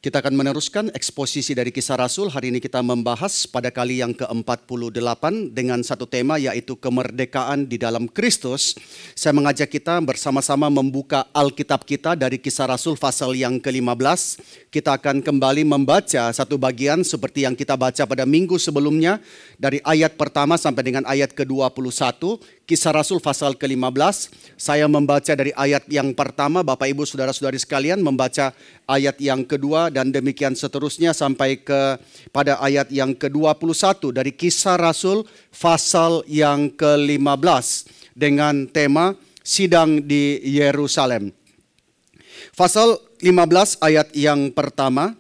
Kita akan meneruskan eksposisi dari Kisah Rasul. Hari ini kita membahas pada kali yang ke-48 dengan satu tema, yaitu kemerdekaan di dalam Kristus. Saya mengajak kita bersama-sama membuka Alkitab kita dari Kisah Rasul pasal yang ke-15. Kita akan kembali membaca satu bagian seperti yang kita baca pada minggu sebelumnya, dari ayat pertama sampai dengan ayat ke-21. Kisah Rasul pasal ke-15. Saya membaca dari ayat yang pertama, Bapak Ibu Saudara-saudari sekalian membaca ayat yang kedua, dan demikian seterusnya sampai pada ayat yang ke-21 dari Kisah Rasul pasal yang ke-15 dengan tema Sidang di Yerusalem. Pasal 15 ayat yang pertama.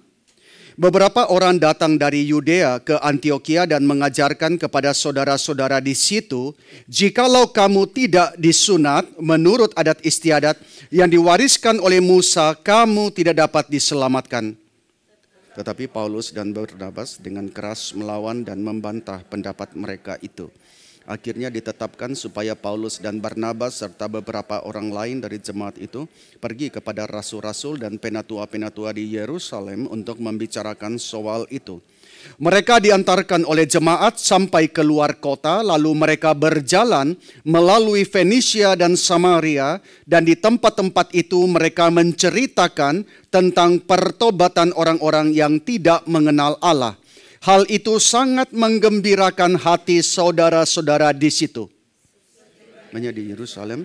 Beberapa orang datang dari Yudea ke Antioquia dan mengajarkan kepada saudara-saudara di situ, jikalau kamu tidak disunat menurut adat istiadat yang diwariskan oleh Musa, kamu tidak dapat diselamatkan. Tetapi Paulus dan Barnabas dengan keras melawan dan membantah pendapat mereka itu. Akhirnya ditetapkan supaya Paulus dan Barnabas serta beberapa orang lain dari jemaat itu pergi kepada rasul-rasul dan penatua-penatua di Yerusalem untuk membicarakan soal itu. Mereka diantarkan oleh jemaat sampai keluar kota, lalu mereka berjalan melalui Fenisia dan Samaria, dan di tempat-tempat itu mereka menceritakan tentang pertobatan orang-orang yang tidak mengenal Allah. Hal itu sangat menggembirakan hati saudara-saudara di situ. Di Yerusalem,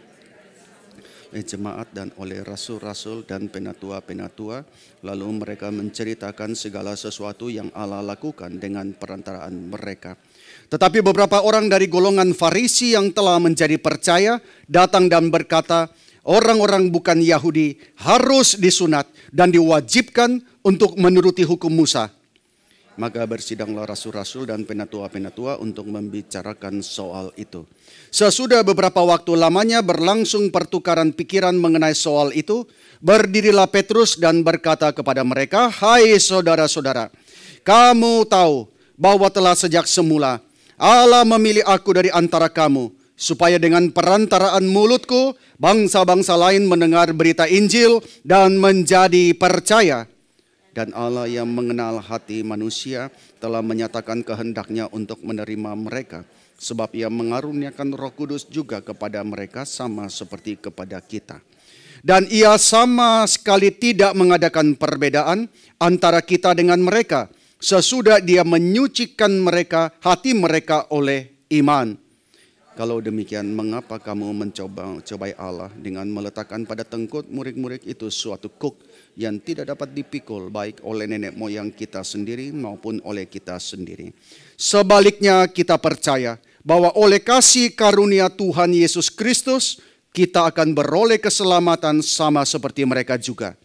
oleh jemaat dan oleh rasul-rasul dan penatua-penatua, lalu mereka menceritakan segala sesuatu yang Allah lakukan dengan perantaraan mereka. Tetapi beberapa orang dari golongan Farisi yang telah menjadi percaya datang dan berkata, orang-orang bukan Yahudi harus disunat dan diwajibkan untuk menuruti hukum Musa. Maka bersidanglah rasul-rasul dan penatua-penatua untuk membicarakan soal itu. Sesudah beberapa waktu lamanya berlangsung pertukaran pikiran mengenai soal itu, berdirilah Petrus dan berkata kepada mereka, hai saudara-saudara, kamu tahu bahwa telah sejak semula Allah memilih aku dari antara kamu, supaya dengan perantaraan mulutku bangsa-bangsa lain mendengar berita Injil dan menjadi percaya. Dan Allah yang mengenal hati manusia telah menyatakan kehendaknya untuk menerima mereka. Sebab ia mengaruniakan Roh Kudus juga kepada mereka sama seperti kepada kita. Dan ia sama sekali tidak mengadakan perbedaan antara kita dengan mereka, sesudah dia menyucikan hati mereka oleh iman. Kalau demikian, mengapa kamu mencobai Allah dengan meletakkan pada tengkuk murid-murid itu suatu kuk yang tidak dapat dipikul baik oleh nenek moyang kita sendiri maupun oleh kita sendiri. Sebaliknya kita percaya bahwa oleh kasih karunia Tuhan Yesus Kristus kita akan beroleh keselamatan sama seperti mereka juga.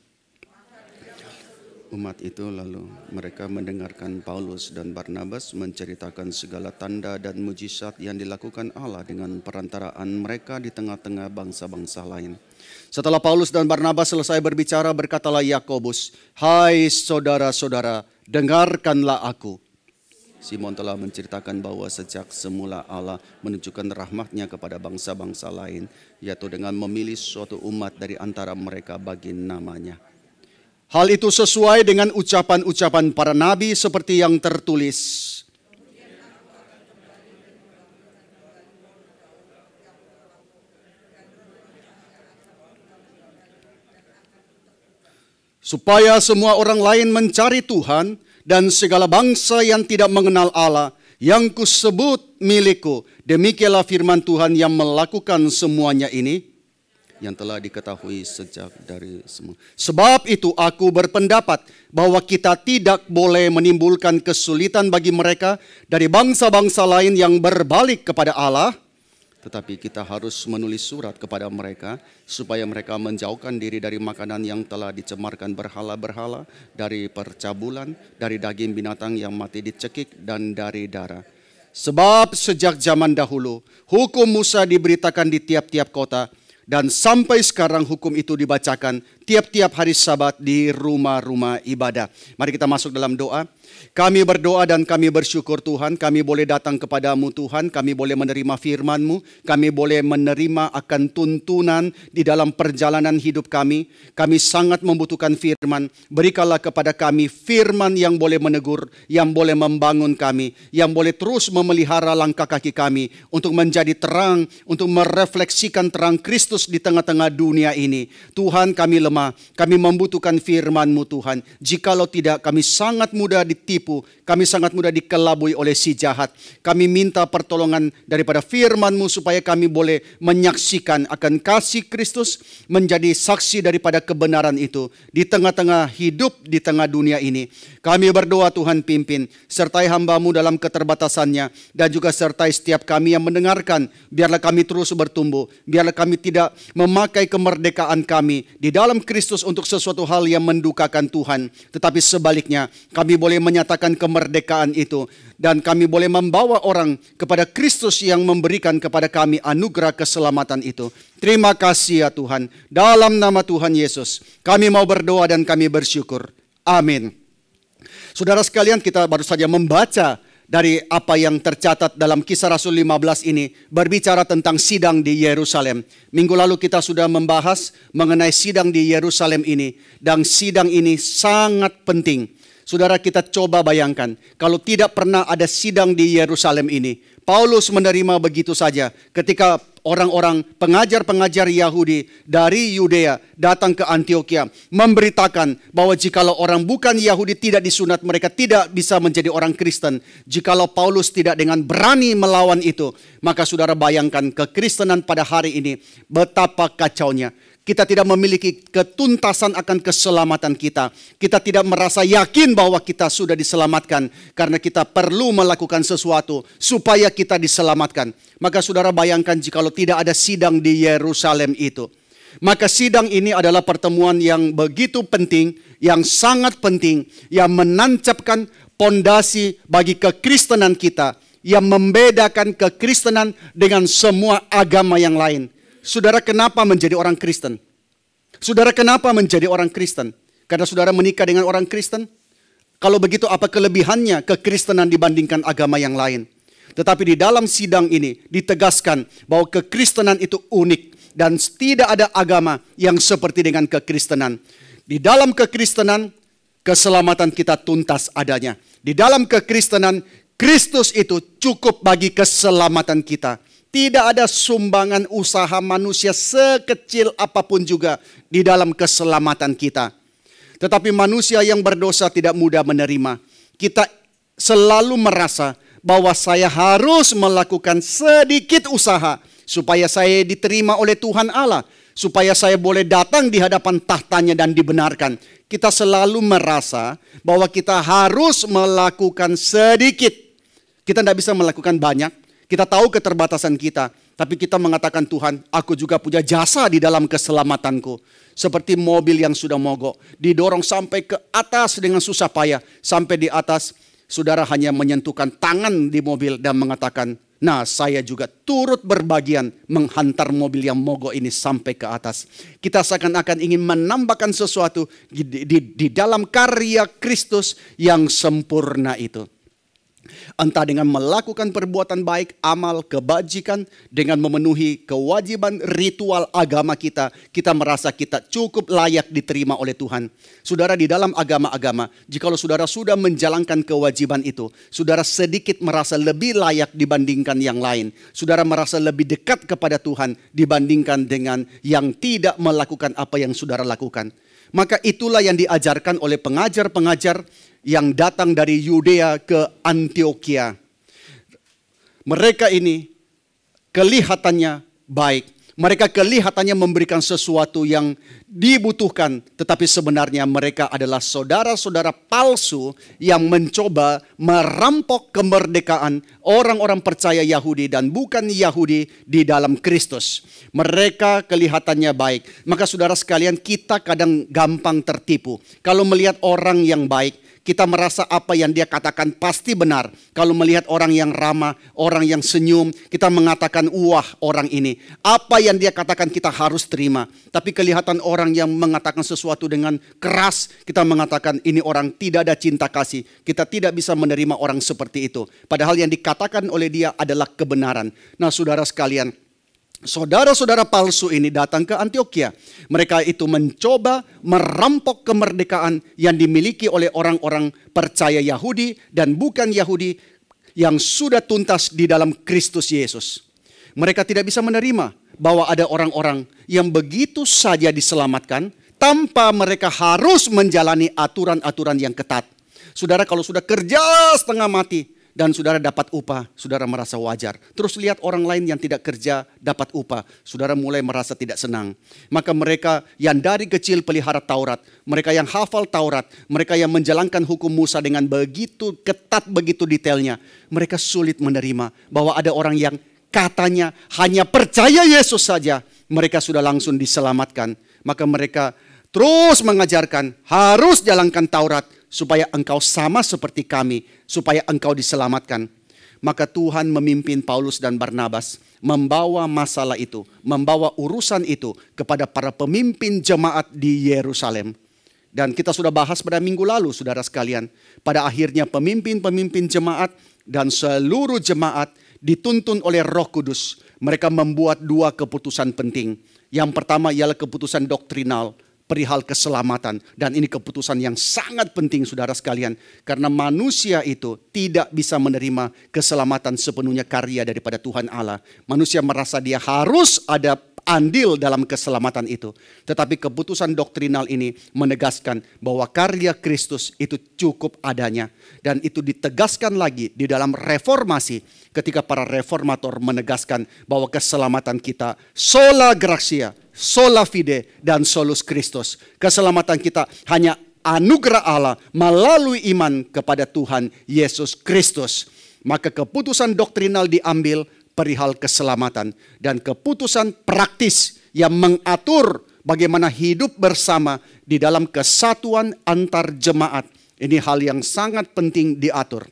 Umat itu lalu mereka mendengarkan Paulus dan Barnabas menceritakan segala tanda dan mujizat yang dilakukan Allah dengan perantaraan mereka di tengah-tengah bangsa-bangsa lain. Setelah Paulus dan Barnabas selesai berbicara, berkatalah Yakobus, hai saudara-saudara, dengarkanlah aku. Simon telah menceritakan bahwa sejak semula Allah menunjukkan rahmat-Nya kepada bangsa-bangsa lain, yaitu dengan memilih suatu umat dari antara mereka bagi namanya. Hal itu sesuai dengan ucapan-ucapan para nabi seperti yang tertulis. Supaya semua orang lain mencari Tuhan dan segala bangsa yang tidak mengenal Allah yang kusebut milikku. Demikianlah firman Tuhan yang melakukan semuanya ini, yang telah diketahui sejak dari semula. Sebab itu aku berpendapat bahwa kita tidak boleh menimbulkan kesulitan bagi mereka dari bangsa-bangsa lain yang berbalik kepada Allah, tetapi kita harus menulis surat kepada mereka supaya mereka menjauhkan diri dari makanan yang telah dicemarkan berhala-berhala, dari percabulan, dari daging binatang yang mati dicekik, dan dari darah. Sebab sejak zaman dahulu hukum Musa diberitakan di tiap-tiap kota, dan sampai sekarang hukum itu dibacakan tiap-tiap hari Sabat di rumah-rumah ibadah. Mari kita masuk dalam doa. Kami berdoa dan kami bersyukur Tuhan, kami boleh datang kepadamu Tuhan, kami boleh menerima firman-Mu, kami boleh menerima akan tuntunan di dalam perjalanan hidup kami. Kami sangat membutuhkan firman, berikanlah kepada kami firman yang boleh menegur, yang boleh membangun kami, yang boleh terus memelihara langkah kaki kami untuk menjadi terang, untuk merefleksikan terang Kristus di tengah-tengah dunia ini. Tuhan, kami lemah, kami membutuhkan firman-Mu Tuhan. Jikalau tidak, kami sangat mudah ditipu, kami sangat mudah dikelabui oleh si jahat. Kami minta pertolongan daripada firman-Mu supaya kami boleh menyaksikan akan kasih Kristus, menjadi saksi daripada kebenaran itu di tengah-tengah hidup di tengah dunia ini. Kami berdoa Tuhan pimpin, sertai hamba-Mu dalam keterbatasannya, dan juga sertai setiap kami yang mendengarkan. Biarlah kami terus bertumbuh, biarlah kami tidak memakai kemerdekaan kami di dalam Kristus untuk sesuatu hal yang mendukakan Tuhan, tetapi sebaliknya kami boleh menyatakan kemerdekaan itu, dan kami boleh membawa orang kepada Kristus yang memberikan kepada kami anugerah keselamatan itu. Terima kasih ya Tuhan. Dalam nama Tuhan Yesus, kami mau berdoa dan kami bersyukur. Amin. Saudara sekalian, kita baru saja membaca dari apa yang tercatat dalam Kisah Rasul 15 ini, berbicara tentang sidang di Yerusalem. Minggu lalu kita sudah membahas mengenai sidang di Yerusalem ini, dan sidang ini sangat penting. Saudara, kita coba bayangkan, kalau tidak pernah ada sidang di Yerusalem ini, Paulus menerima begitu saja ketika orang-orang pengajar-pengajar Yahudi dari Yudea datang ke Antioquia, memberitakan bahwa jikalau orang bukan Yahudi tidak disunat, mereka tidak bisa menjadi orang Kristen. Jikalau Paulus tidak dengan berani melawan itu, maka saudara bayangkan kekristenan pada hari ini betapa kacaunya. Kita tidak memiliki ketuntasan akan keselamatan kita. Kita tidak merasa yakin bahwa kita sudah diselamatkan, karena kita perlu melakukan sesuatu supaya kita diselamatkan. Maka saudara bayangkan jikalau tidak ada sidang di Yerusalem itu. Maka sidang ini adalah pertemuan yang begitu penting, yang sangat penting, yang menancapkan pondasi bagi kekristenan kita, yang membedakan kekristenan dengan semua agama yang lain. Saudara, kenapa menjadi orang Kristen? Saudara, kenapa menjadi orang Kristen? Karena saudara menikah dengan orang Kristen? Kalau begitu, apa kelebihannya kekristenan dibandingkan agama yang lain? Tetapi di dalam sidang ini ditegaskan bahwa kekristenan itu unik, dan tidak ada agama yang seperti dengan kekristenan. Di dalam kekristenan, keselamatan kita tuntas adanya. Di dalam kekristenan, Kristus itu cukup bagi keselamatan kita. Tidak ada sumbangan usaha manusia sekecil apapun juga di dalam keselamatan kita. Tetapi manusia yang berdosa tidak mudah menerima. Kita selalu merasa bahwa saya harus melakukan sedikit usaha supaya saya diterima oleh Tuhan Allah, supaya saya boleh datang di hadapan tahtanya dan dibenarkan. Kita selalu merasa bahwa kita harus melakukan sedikit. Kita tidak bisa melakukan banyak. Kita tahu keterbatasan kita, tapi kita mengatakan, Tuhan, aku juga punya jasa di dalam keselamatanku. Seperti mobil yang sudah mogok, didorong sampai ke atas dengan susah payah. Sampai di atas, saudara hanya menyentuhkan tangan di mobil dan mengatakan, nah, saya juga turut berbagian menghantar mobil yang mogok ini sampai ke atas. Kita seakan-akan ingin menambahkan sesuatu di dalam karya Kristus yang sempurna itu. Entah dengan melakukan perbuatan baik, amal, kebajikan, dengan memenuhi kewajiban ritual agama kita, kita merasa kita cukup layak diterima oleh Tuhan. Saudara, di dalam agama-agama, jikalau saudara sudah menjalankan kewajiban itu, saudara sedikit merasa lebih layak dibandingkan yang lain. Saudara merasa lebih dekat kepada Tuhan dibandingkan dengan yang tidak melakukan apa yang saudara lakukan. Maka itulah yang diajarkan oleh pengajar-pengajar yang datang dari Yudea ke Antioquia. Mereka ini kelihatannya baik. Mereka kelihatannya memberikan sesuatu yang dibutuhkan. Tetapi sebenarnya mereka adalah saudara-saudara palsu yang mencoba merampok kemerdekaan orang-orang percaya Yahudi dan bukan Yahudi di dalam Kristus. Mereka kelihatannya baik. Maka saudara sekalian, kita kadang gampang tertipu. Kalau melihat orang yang baik, Kita merasa apa yang dia katakan pasti benar. Kalau melihat orang yang ramah, orang yang senyum, kita mengatakan, wah orang ini. Apa yang dia katakan kita harus terima. Tapi kelihatan orang yang mengatakan sesuatu dengan keras, kita mengatakan ini orang tidak ada cinta kasih. Kita tidak bisa menerima orang seperti itu. Padahal yang dikatakan oleh dia adalah kebenaran. Nah saudara sekalian, saudara-saudara palsu ini datang ke Antiokhia. Mereka itu mencoba merampok kemerdekaan yang dimiliki oleh orang-orang percaya Yahudi dan bukan Yahudi yang sudah tuntas di dalam Kristus Yesus. Mereka tidak bisa menerima bahwa ada orang-orang yang begitu saja diselamatkan tanpa mereka harus menjalani aturan-aturan yang ketat. Saudara, kalau sudah kerja setengah mati dan saudara dapat upah, saudara merasa wajar. Terus lihat orang lain yang tidak kerja dapat upah, saudara mulai merasa tidak senang. Maka mereka yang dari kecil pelihara Taurat, mereka yang hafal Taurat, mereka yang menjalankan hukum Musa dengan begitu ketat, begitu detailnya, mereka sulit menerima bahwa ada orang yang katanya hanya percaya Yesus saja, mereka sudah langsung diselamatkan. Maka mereka terus mengajarkan harus jalankan Taurat supaya engkau sama seperti kami, supaya engkau diselamatkan. Maka Tuhan memimpin Paulus dan Barnabas membawa masalah itu, membawa urusan itu kepada para pemimpin jemaat di Yerusalem. Dan kita sudah bahas pada minggu lalu, saudara sekalian. Pada akhirnya pemimpin-pemimpin jemaat dan seluruh jemaat dituntun oleh Roh Kudus. Mereka membuat dua keputusan penting. Yang pertama ialah keputusan doktrinal, perihal keselamatan. Dan ini keputusan yang sangat penting saudara sekalian. Karena manusia itu tidak bisa menerima keselamatan sepenuhnya karya daripada Tuhan Allah. Manusia merasa dia harus ada andil dalam keselamatan itu. Tetapi keputusan doktrinal ini menegaskan bahwa karya Kristus itu cukup adanya. Dan itu ditegaskan lagi di dalam reformasi ketika para reformator menegaskan bahwa keselamatan kita sola gratia, sola fide, dan solus Christus. Keselamatan kita hanya anugerah Allah melalui iman kepada Tuhan Yesus Kristus. Maka keputusan doktrinal diambil perihal keselamatan. Dan keputusan praktis yang mengatur bagaimana hidup bersama di dalam kesatuan antar jemaat. Ini hal yang sangat penting diatur.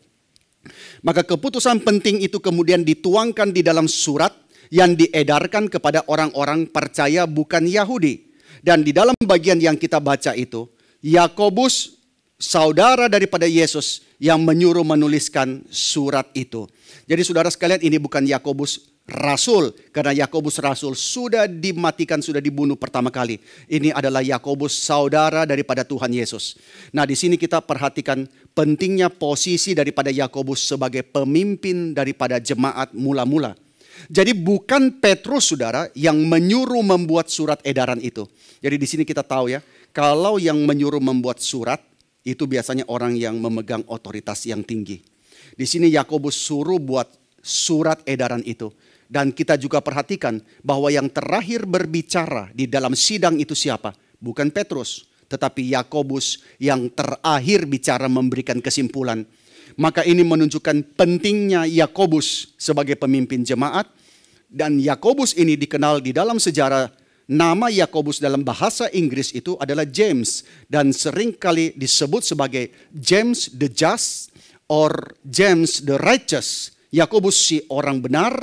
Maka keputusan penting itu kemudian dituangkan di dalam surat yang diedarkan kepada orang-orang percaya bukan Yahudi. Dan di dalam bagian yang kita baca itu, Yakobus, saudara daripada Yesus, yang menyuruh menuliskan surat itu. Jadi saudara sekalian, ini bukan Yakobus rasul, karena Yakobus rasul sudah dimatikan, sudah dibunuh pertama kali. Ini adalah Yakobus saudara daripada Tuhan Yesus. Nah, di sini kita perhatikan pentingnya posisi daripada Yakobus sebagai pemimpin daripada jemaat mula-mula. Jadi bukan Petrus saudara yang menyuruh membuat surat edaran itu. Jadi di sini kita tahu ya, kalau yang menyuruh membuat surat itu biasanya orang yang memegang otoritas yang tinggi. Di sini Yakobus suruh buat surat edaran itu. Dan kita juga perhatikan bahwa yang terakhir berbicara di dalam sidang itu siapa? Bukan Petrus, tetapi Yakobus yang terakhir bicara memberikan kesimpulan. Maka ini menunjukkan pentingnya Yakobus sebagai pemimpin jemaat. Dan Yakobus ini dikenal di dalam sejarah. Nama Yakobus dalam bahasa Inggris itu adalah James. Dan seringkali disebut sebagai James the Just or James the Righteous. Yakobus si orang benar,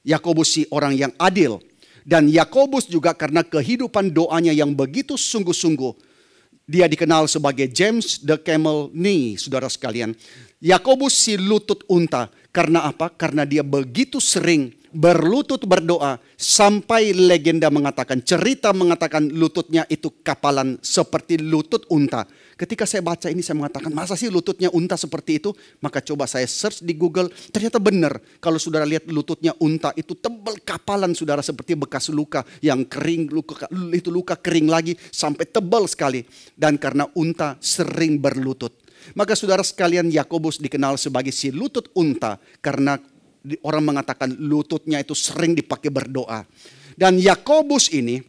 Yakobus si orang yang adil. Dan Yakobus juga karena kehidupan doanya yang begitu sungguh-sungguh, dia dikenal sebagai James the Camel Knee, saudara sekalian. Yakobus si lutut unta. Karena apa? Karena dia begitu sering berlutut berdoa sampai legenda mengatakan, cerita mengatakan lututnya itu kapalan seperti lutut unta. Ketika saya baca ini saya mengatakan, masa sih lututnya unta seperti itu? Maka coba saya search di Google, ternyata benar. Kalau saudara lihat lututnya unta itu tebal kapalan saudara, seperti bekas luka yang kering, luka kering lagi sampai tebal sekali. Dan karena unta sering berlutut. Maka saudara sekalian, Yakobus dikenal sebagai si lutut unta karena orang mengatakan lututnya itu sering dipakai berdoa. Dan Yakobus ini,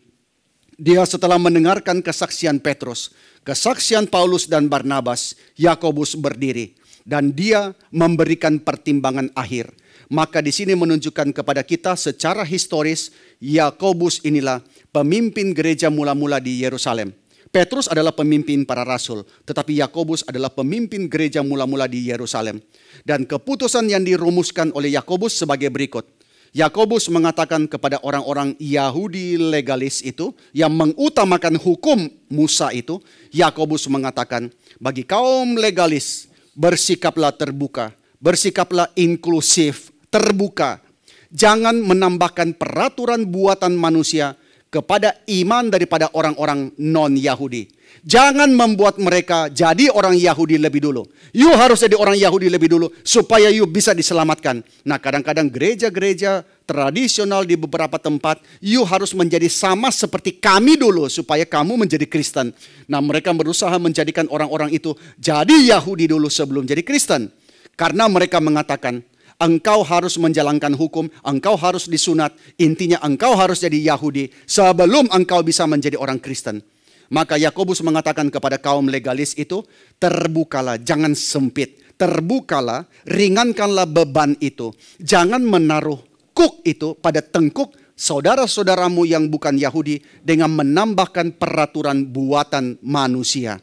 dia setelah mendengarkan kesaksian Petrus, kesaksian Paulus dan Barnabas, Yakobus berdiri dan dia memberikan pertimbangan akhir. Maka di sini menunjukkan kepada kita secara historis, Yakobus inilah pemimpin gereja mula-mula di Yerusalem. Petrus adalah pemimpin para rasul, tetapi Yakobus adalah pemimpin gereja mula-mula di Yerusalem. Dan keputusan yang dirumuskan oleh Yakobus sebagai berikut. Yakobus mengatakan kepada orang-orang Yahudi legalis itu yang mengutamakan hukum Musa itu, Yakobus mengatakan, bagi kaum legalis bersikaplah terbuka, bersikaplah inklusif, terbuka. Jangan menambahkan peraturan buatan manusia kepada iman daripada orang-orang non-Yahudi. Jangan membuat mereka jadi orang Yahudi lebih dulu. You harus jadi orang Yahudi lebih dulu supaya you bisa diselamatkan. Nah, kadang-kadang gereja-gereja tradisional di beberapa tempat, you harus menjadi sama seperti kami dulu supaya kamu menjadi Kristen. Nah, mereka berusaha menjadikan orang-orang itu jadi Yahudi dulu sebelum jadi Kristen. Karena mereka mengatakan, engkau harus menjalankan hukum, engkau harus disunat, intinya engkau harus jadi Yahudi sebelum engkau bisa menjadi orang Kristen. Maka Yakobus mengatakan kepada kaum legalis itu, terbukalah, jangan sempit, terbukalah, ringankanlah beban itu. Jangan menaruh kuk itu pada tengkuk saudara-saudaramu yang bukan Yahudi dengan menambahkan peraturan buatan manusia.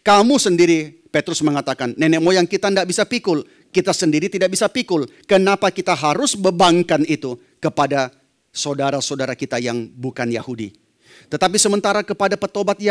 Kamu sendiri, Petrus mengatakan, nenek moyang kita tidak bisa pikul. Kita sendiri tidak bisa pikul. Kenapa kita harus bebankan itu kepada saudara-saudara kita yang bukan Yahudi? Tetapi sementara kepada petobat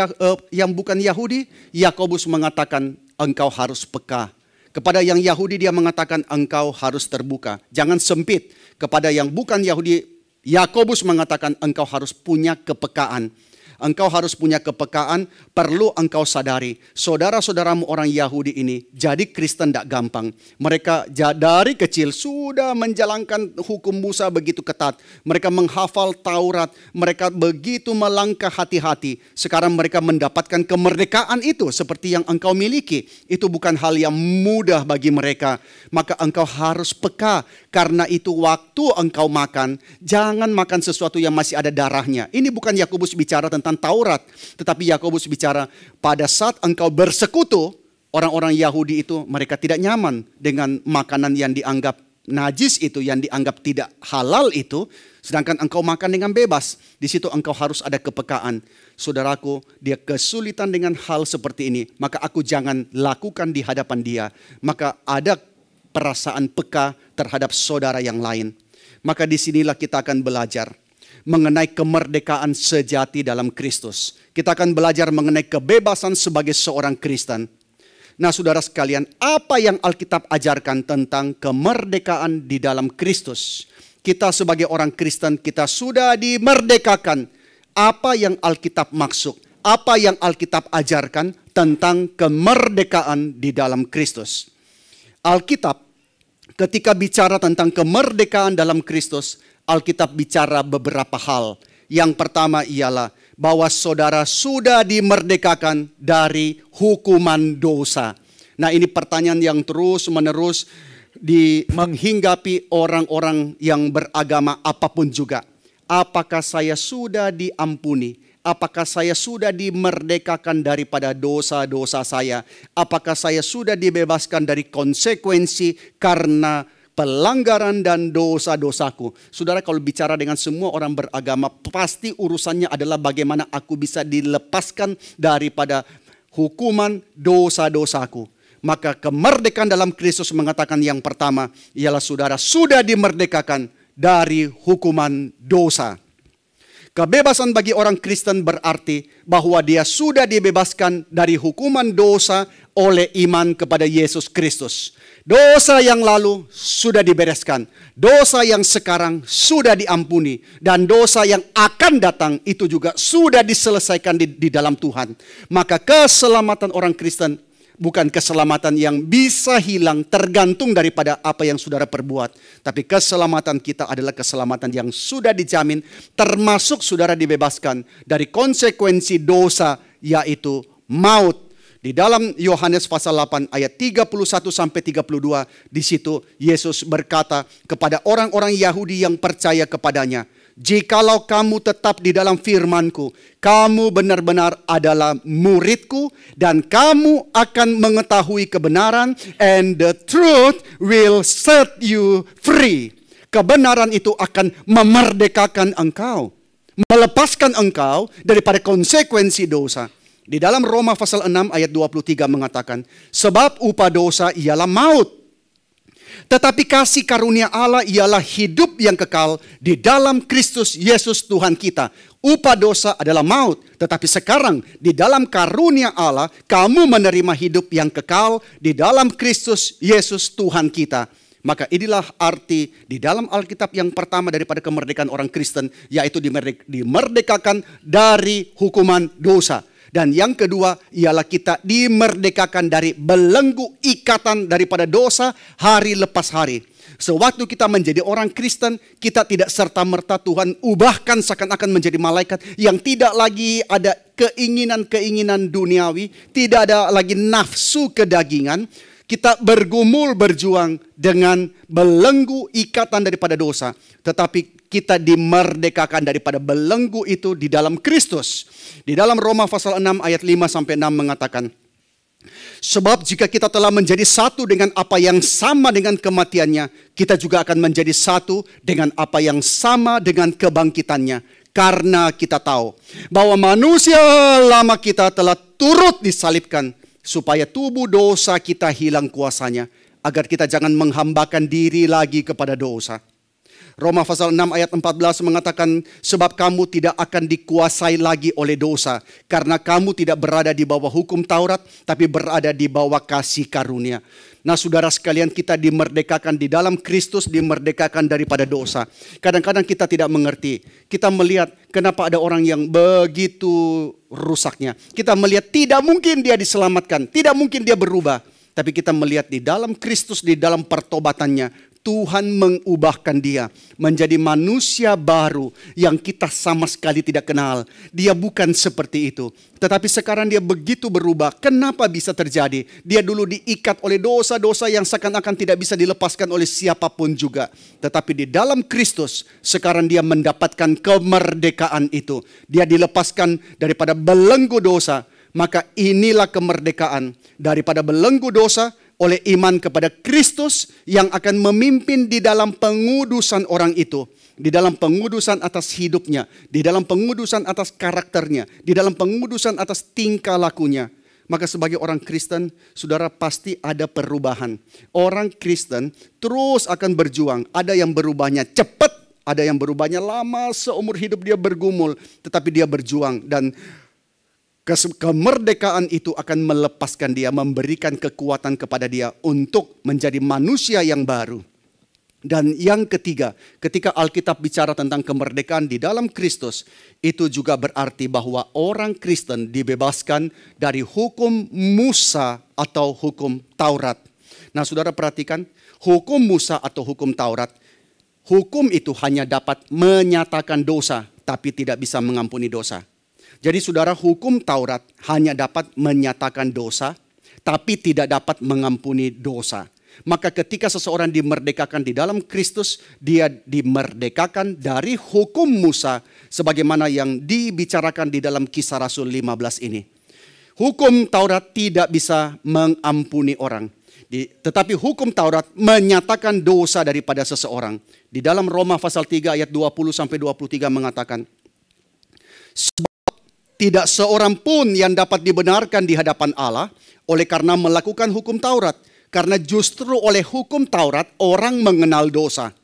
yang bukan Yahudi, Yakobus mengatakan engkau harus peka. Kepada yang Yahudi dia mengatakan engkau harus terbuka. Jangan sempit. Kepada yang bukan Yahudi, Yakobus mengatakan engkau harus punya kepekaan. Engkau harus punya kepekaan, perlu engkau sadari. Saudara-saudaramu orang Yahudi ini jadi Kristen tidak gampang. Mereka dari kecil sudah menjalankan hukum Musa begitu ketat. Mereka menghafal Taurat, mereka begitu melangkah hati-hati. Sekarang mereka mendapatkan kemerdekaan itu seperti yang engkau miliki. Itu bukan hal yang mudah bagi mereka. Maka engkau harus peka. Karena itu waktu engkau makan, jangan makan sesuatu yang masih ada darahnya. Ini bukan Yakobus bicara tentang Taurat, tetapi Yakobus bicara pada saat engkau bersekutu, orang-orang Yahudi itu mereka tidak nyaman dengan makanan yang dianggap najis itu, yang dianggap tidak halal itu, sedangkan engkau makan dengan bebas. Di situ engkau harus ada kepekaan. Saudaraku, dia kesulitan dengan hal seperti ini, maka aku jangan lakukan di hadapan dia. Maka ada perasaan peka terhadap saudara yang lain. Maka disinilah kita akan belajar mengenai kemerdekaan sejati dalam Kristus. Kita akan belajar mengenai kebebasan sebagai seorang Kristen. Nah, saudara sekalian, apa yang Alkitab ajarkan tentang kemerdekaan di dalam Kristus? Kita sebagai orang Kristen, kita sudah dimerdekakan. Apa yang Alkitab maksud? Apa yang Alkitab ajarkan tentang kemerdekaan di dalam Kristus? Alkitab ketika bicara tentang kemerdekaan dalam Kristus, Alkitab bicara beberapa hal. Yang pertama ialah bahwa saudara sudah dimerdekakan dari hukuman dosa. Nah, ini pertanyaan yang terus-menerus menghinggapi orang-orang yang beragama apapun juga. Apakah saya sudah diampuni? Apakah saya sudah dimerdekakan daripada dosa-dosa saya? Apakah saya sudah dibebaskan dari konsekuensi karena pelanggaran dan dosa-dosaku? Saudara, kalau bicara dengan semua orang beragama, pasti urusannya adalah bagaimana aku bisa dilepaskan daripada hukuman dosa-dosaku. Maka kemerdekaan dalam Kristus mengatakan yang pertama ialah saudara sudah dimerdekakan dari hukuman dosa. Kebebasan bagi orang Kristen berarti bahwa dia sudah dibebaskan dari hukuman dosa oleh iman kepada Yesus Kristus. Dosa yang lalu sudah dibereskan. Dosa yang sekarang sudah diampuni. Dan dosa yang akan datang itu juga sudah diselesaikan di dalam Tuhan. Maka keselamatan orang Kristen bukan keselamatan yang bisa hilang tergantung daripada apa yang saudara perbuat. Tapi keselamatan kita adalah keselamatan yang sudah dijamin, termasuk saudara dibebaskan dari konsekuensi dosa, yaitu maut. Di dalam Yohanes pasal 8 ayat 31 sampai 32, di situ Yesus berkata kepada orang-orang Yahudi yang percaya kepadanya, jikalau kamu tetap di dalam firman-Ku, kamu benar-benar adalah murid-Ku dan kamu akan mengetahui kebenaran, and the truth will set you free. Kebenaran itu akan memerdekakan engkau. melepaskan engkau daripada konsekuensi dosa. Di dalam Roma pasal 6 ayat 23 mengatakan, sebab upah dosa ialah maut. Tetapi kasih karunia Allah ialah hidup yang kekal di dalam Kristus Yesus Tuhan kita. Upah dosa adalah maut, tetapi sekarang di dalam karunia Allah kamu menerima hidup yang kekal di dalam Kristus Yesus Tuhan kita. Maka inilah arti di dalam Alkitab yang pertama daripada kemerdekaan orang Kristen, yaitu dimerdekakan dari hukuman dosa. Dan yang kedua ialah kita dimerdekakan dari belenggu ikatan daripada dosa hari lepas hari. Sewaktu kita menjadi orang Kristen, kita tidak serta-merta Tuhan ubahkan seakan-akan menjadi malaikat yang tidak lagi ada keinginan-keinginan duniawi, tidak ada lagi nafsu kedagingan. Kita bergumul berjuang dengan belenggu ikatan daripada dosa. Tetapi kita dimerdekakan daripada belenggu itu di dalam Kristus. Di dalam Roma pasal 6 ayat 5-6 mengatakan, sebab jika kita telah menjadi satu dengan apa yang sama dengan kematiannya, kita juga akan menjadi satu dengan apa yang sama dengan kebangkitannya. Karena kita tahu bahwa manusia lama kita telah turut disalibkan, supaya tubuh dosa kita hilang kuasanya, agar kita jangan menghambakan diri lagi kepada dosa. Roma pasal 6 ayat 14 mengatakan, sebab kamu tidak akan dikuasai lagi oleh dosa, karena kamu tidak berada di bawah hukum Taurat, tapi berada di bawah kasih karunia. Nah saudara sekalian, kita dimerdekakan di dalam Kristus, dimerdekakan daripada dosa. Kadang-kadang kita tidak mengerti. Kita melihat kenapa ada orang yang begitu rusaknya. Kita melihat tidak mungkin dia diselamatkan, tidak mungkin dia berubah. Tapi kita melihat di dalam Kristus, di dalam pertobatannya, Tuhan mengubahkan dia menjadi manusia baru yang kita sama sekali tidak kenal. Dia bukan seperti itu. Tetapi sekarang dia begitu berubah. Kenapa bisa terjadi? Dia dulu diikat oleh dosa-dosa yang seakan-akan tidak bisa dilepaskan oleh siapapun juga. Tetapi di dalam Kristus, sekarang dia mendapatkan kemerdekaan itu. Dia dilepaskan daripada belenggu dosa. Maka inilah kemerdekaan daripada belenggu dosa oleh iman kepada Kristus yang akan memimpin di dalam pengudusan orang itu. Di dalam pengudusan atas hidupnya, di dalam pengudusan atas karakternya, di dalam pengudusan atas tingkah lakunya. Maka sebagai orang Kristen, saudara pasti ada perubahan. Orang Kristen terus akan berjuang. Ada yang berubahnya cepat, ada yang berubahnya lama, seumur hidup dia bergumul. Tetapi dia berjuang dan kemerdekaan itu akan melepaskan dia, memberikan kekuatan kepada dia untuk menjadi manusia yang baru. Dan yang ketiga, ketika Alkitab bicara tentang kemerdekaan di dalam Kristus, itu juga berarti bahwa orang Kristen dibebaskan dari hukum Musa atau hukum Taurat. Nah saudara perhatikan, hukum Musa atau hukum Taurat, hukum itu hanya dapat menyatakan dosa, tapi tidak bisa mengampuni dosa. Jadi saudara, hukum Taurat hanya dapat menyatakan dosa, tapi tidak dapat mengampuni dosa. Maka ketika seseorang dimerdekakan di dalam Kristus, dia dimerdekakan dari hukum Musa, sebagaimana yang dibicarakan di dalam Kisah Rasul 15 ini. Hukum Taurat tidak bisa mengampuni orang. Tetapi hukum Taurat menyatakan dosa daripada seseorang. Di dalam Roma pasal 3 ayat 20-23 mengatakan, tidak seorang pun yang dapat dibenarkan di hadapan Allah oleh karena melakukan hukum Taurat. Karena justru oleh hukum Taurat orang mengenal dosa.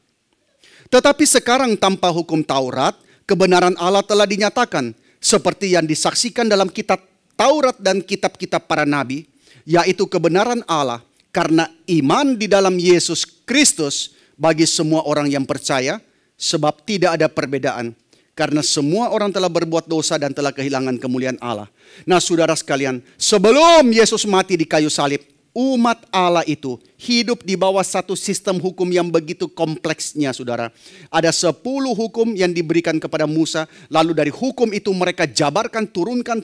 Tetapi sekarang tanpa hukum Taurat, kebenaran Allah telah dinyatakan. Seperti yang disaksikan dalam kitab Taurat dan kitab-kitab para nabi. Yaitu kebenaran Allah karena iman di dalam Yesus Kristus bagi semua orang yang percaya. Sebab tidak ada perbedaan. Karena semua orang telah berbuat dosa dan telah kehilangan kemuliaan Allah. Nah saudara sekalian, sebelum Yesus mati di kayu salib, umat Allah itu hidup di bawah satu sistem hukum yang begitu kompleksnya saudara. Ada 10 hukum yang diberikan kepada Musa. Lalu dari hukum itu mereka jabarkan, turunkan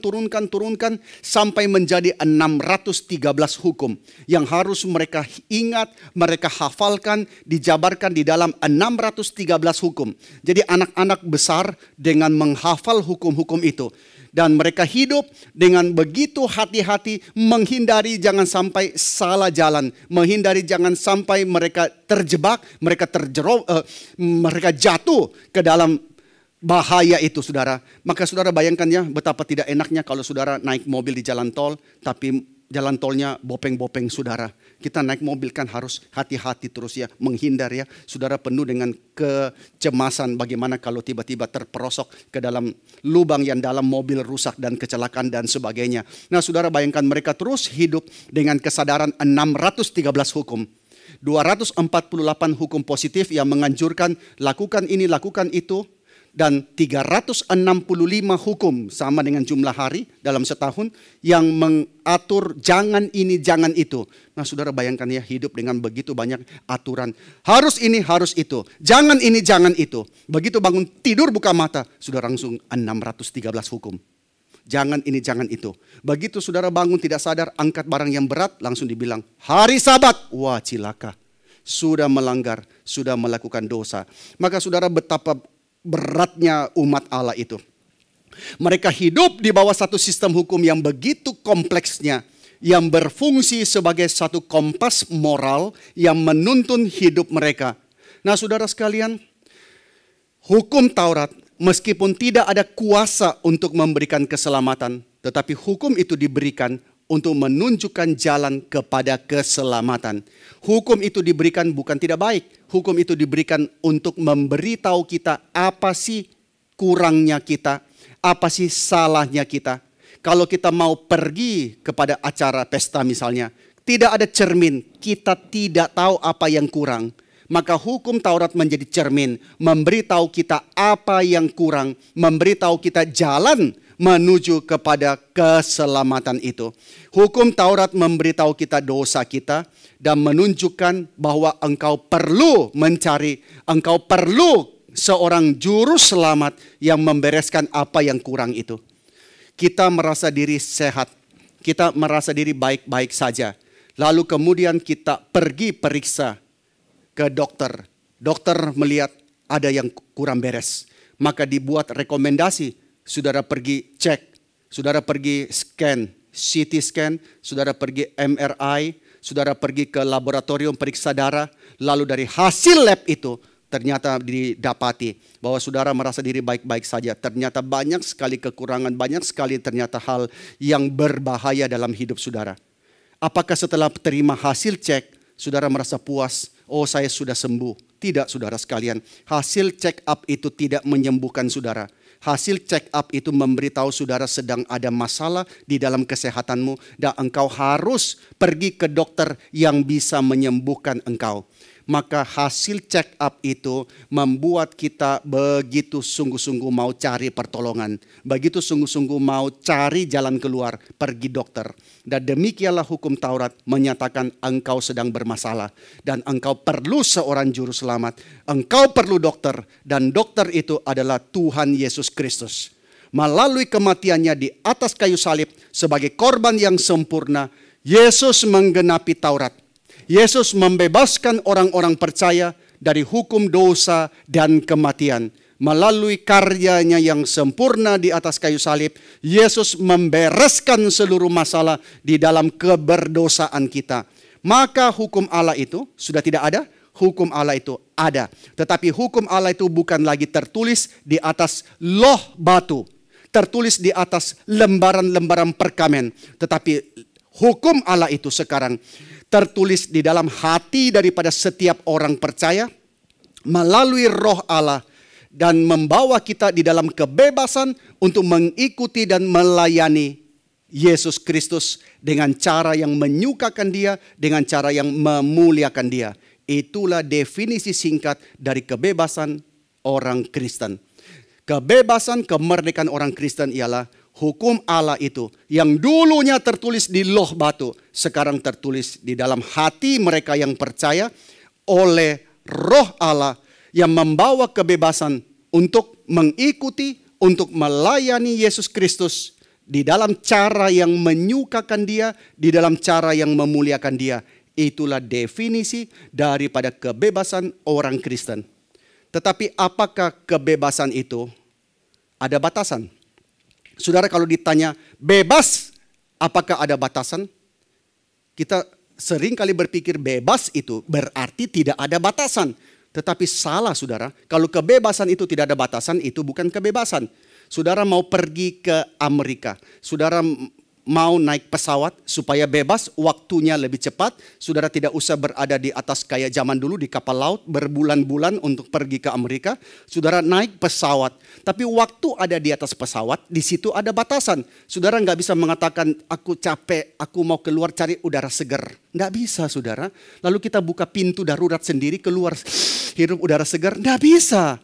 sampai menjadi 613 hukum. Yang harus mereka ingat, mereka hafalkan, dijabarkan di dalam 613 hukum. Jadi anak-anak besar dengan menghafal hukum-hukum itu. Dan mereka hidup dengan begitu hati-hati menghindari jangan sampai salah jalan. Menghindari jangan sampai mereka terjebak, mereka jatuh ke dalam bahaya itu saudara. Maka saudara bayangkan ya betapa tidak enaknya kalau saudara naik mobil di jalan tol, tapi jalan tolnya bopeng-bopeng saudara. Kita naik mobil kan harus hati-hati terus ya, menghindar ya. Saudara penuh dengan kecemasan bagaimana kalau tiba-tiba terperosok ke dalam lubang yang dalam, mobil rusak dan kecelakaan dan sebagainya. Nah saudara bayangkan mereka terus hidup dengan kesadaran 613 hukum. 248 hukum positif yang menganjurkan lakukan ini, lakukan itu. Dan 365 hukum sama dengan jumlah hari dalam setahun yang mengatur jangan ini, jangan itu. Nah saudara bayangkan ya, hidup dengan begitu banyak aturan. Harus ini, harus itu. Jangan ini, jangan itu. Begitu bangun tidur buka mata, sudah langsung 613 hukum. Jangan ini, jangan itu. Begitu saudara bangun tidak sadar, angkat barang yang berat, langsung dibilang hari Sabat. Wah cilaka. Sudah melanggar, sudah melakukan dosa. Maka saudara betapa beratnya umat Allah itu. Mereka hidup di bawah satu sistem hukum yang begitu kompleksnya, yang berfungsi sebagai satu kompas moral yang menuntun hidup mereka. Nah saudara sekalian, hukum Taurat meskipun tidak ada kuasa untuk memberikan keselamatan, tetapi hukum itu diberikan untuk menunjukkan jalan kepada keselamatan. Hukum itu diberikan bukan tidak baik. Hukum itu diberikan untuk memberitahu kita apa sih kurangnya kita, apa sih salahnya kita. Kalau kita mau pergi kepada acara pesta misalnya, tidak ada cermin, kita tidak tahu apa yang kurang. Maka hukum Taurat menjadi cermin, memberitahu kita apa yang kurang, memberitahu kita jalan menuju kepada keselamatan itu. Hukum Taurat memberitahu kita dosa kita dan menunjukkan bahwa engkau perlu mencari, engkau perlu seorang juru selamat yang membereskan apa yang kurang itu. Kita merasa diri sehat, kita merasa diri baik-baik saja. Lalu kemudian kita pergi periksa ke dokter. Dokter melihat ada yang kurang beres. Maka dibuat rekomendasi. Saudara pergi cek, saudara pergi scan, CT scan, saudara pergi MRI, saudara pergi ke laboratorium periksa darah. Lalu dari hasil lab itu ternyata didapati bahwa saudara merasa diri baik-baik saja. Ternyata banyak sekali kekurangan, banyak sekali ternyata hal yang berbahaya dalam hidup saudara. Apakah setelah terima hasil cek, saudara merasa puas? Oh saya sudah sembuh. Tidak saudara sekalian, hasil check up itu tidak menyembuhkan saudara. Hasil check up itu memberitahu saudara sedang ada masalah di dalam kesehatanmu dan engkau harus pergi ke dokter yang bisa menyembuhkan engkau. Maka hasil check up itu membuat kita begitu sungguh-sungguh mau cari pertolongan. Begitu sungguh-sungguh mau cari jalan keluar, pergi dokter. Dan demikianlah hukum Taurat menyatakan engkau sedang bermasalah. Dan engkau perlu seorang juru selamat. Engkau perlu dokter. Dan dokter itu adalah Tuhan Yesus Kristus. Melalui kematiannya di atas kayu salib sebagai korban yang sempurna, Yesus menggenapi Taurat. Yesus membebaskan orang-orang percaya dari hukum dosa dan kematian. Melalui karyanya yang sempurna di atas kayu salib, Yesus membereskan seluruh masalah di dalam keberdosaan kita. Maka hukum Allah itu sudah tidak ada, hukum Allah itu ada. Tetapi hukum Allah itu bukan lagi tertulis di atas loh batu, tertulis di atas lembaran-lembaran perkamen. Tetapi hukum Allah itu sekarang tertulis di dalam hati daripada setiap orang percaya melalui Roh Allah dan membawa kita di dalam kebebasan untuk mengikuti dan melayani Yesus Kristus dengan cara yang menyukakan Dia, dengan cara yang memuliakan Dia. Itulah definisi singkat dari kebebasan orang Kristen. Kebebasan, kemerdekaan orang Kristen ialah hukum Allah itu yang dulunya tertulis di loh batu, sekarang tertulis di dalam hati mereka yang percaya oleh Roh Allah yang membawa kebebasan untuk mengikuti, untuk melayani Yesus Kristus di dalam cara yang menyukakan Dia, di dalam cara yang memuliakan Dia. Itulah definisi daripada kebebasan orang Kristen. Tetapi apakah kebebasan itu ada batasan? Saudara kalau ditanya bebas, apakah ada batasan? Kita sering kali berpikir bebas itu berarti tidak ada batasan. Tetapi salah saudara, kalau kebebasan itu tidak ada batasan, itu bukan kebebasan. Saudara mau pergi ke Amerika, saudara mau naik pesawat supaya bebas, waktunya lebih cepat. Saudara tidak usah berada di atas kayak zaman dulu di kapal laut berbulan-bulan untuk pergi ke Amerika. Saudara naik pesawat, tapi waktu ada di atas pesawat, di situ ada batasan. Saudara nggak bisa mengatakan aku capek, aku mau keluar cari udara segar. Nggak bisa saudara. Lalu kita buka pintu darurat sendiri, keluar hirup udara segar. Nggak bisa.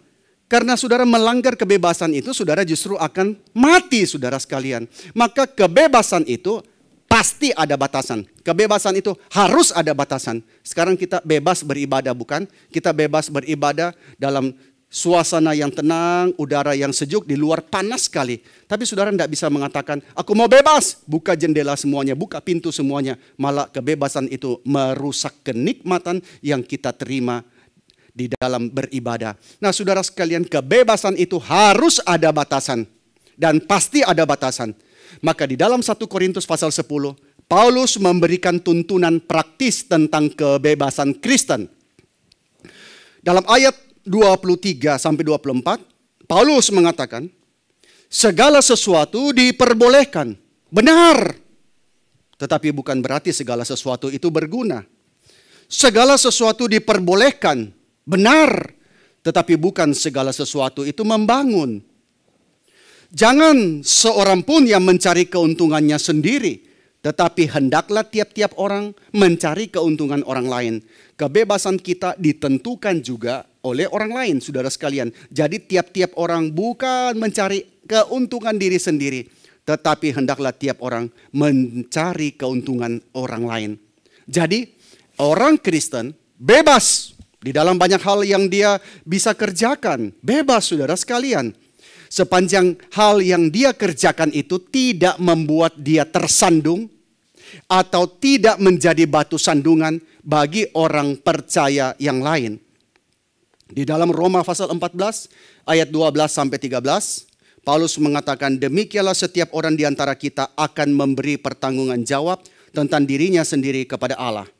Karena saudara melanggar kebebasan itu, saudara justru akan mati saudara sekalian. Maka kebebasan itu pasti ada batasan. Kebebasan itu harus ada batasan. Sekarang kita bebas beribadah bukan? Kita bebas beribadah dalam suasana yang tenang, udara yang sejuk, di luar panas sekali. Tapi saudara tidak bisa mengatakan, aku mau bebas. Buka jendela semuanya, buka pintu semuanya. Malah kebebasan itu merusak kenikmatan yang kita terima di dalam beribadah. Nah saudara sekalian, kebebasan itu harus ada batasan. Dan pasti ada batasan. Maka di dalam 1 Korintus pasal 10, Paulus memberikan tuntunan praktis tentang kebebasan Kristen. Dalam ayat 23 sampai 24, Paulus mengatakan, segala sesuatu diperbolehkan. Benar. Tetapi bukan berarti segala sesuatu itu berguna. Segala sesuatu diperbolehkan. Benar, tetapi bukan segala sesuatu itu membangun. Jangan seorang pun yang mencari keuntungannya sendiri, tetapi hendaklah tiap-tiap orang mencari keuntungan orang lain. Kebebasan kita ditentukan juga oleh orang lain, saudara sekalian. Jadi tiap-tiap orang bukan mencari keuntungan diri sendiri, tetapi hendaklah tiap orang mencari keuntungan orang lain. Jadi orang Kristen bebas di dalam banyak hal yang dia bisa kerjakan. Bebas saudara sekalian. Sepanjang hal yang dia kerjakan itu tidak membuat dia tersandung atau tidak menjadi batu sandungan bagi orang percaya yang lain. Di dalam Roma pasal 14 ayat 12 sampai 13, Paulus mengatakan, demikianlah setiap orang di antara kita akan memberi pertanggungan jawab tentang dirinya sendiri kepada Allah.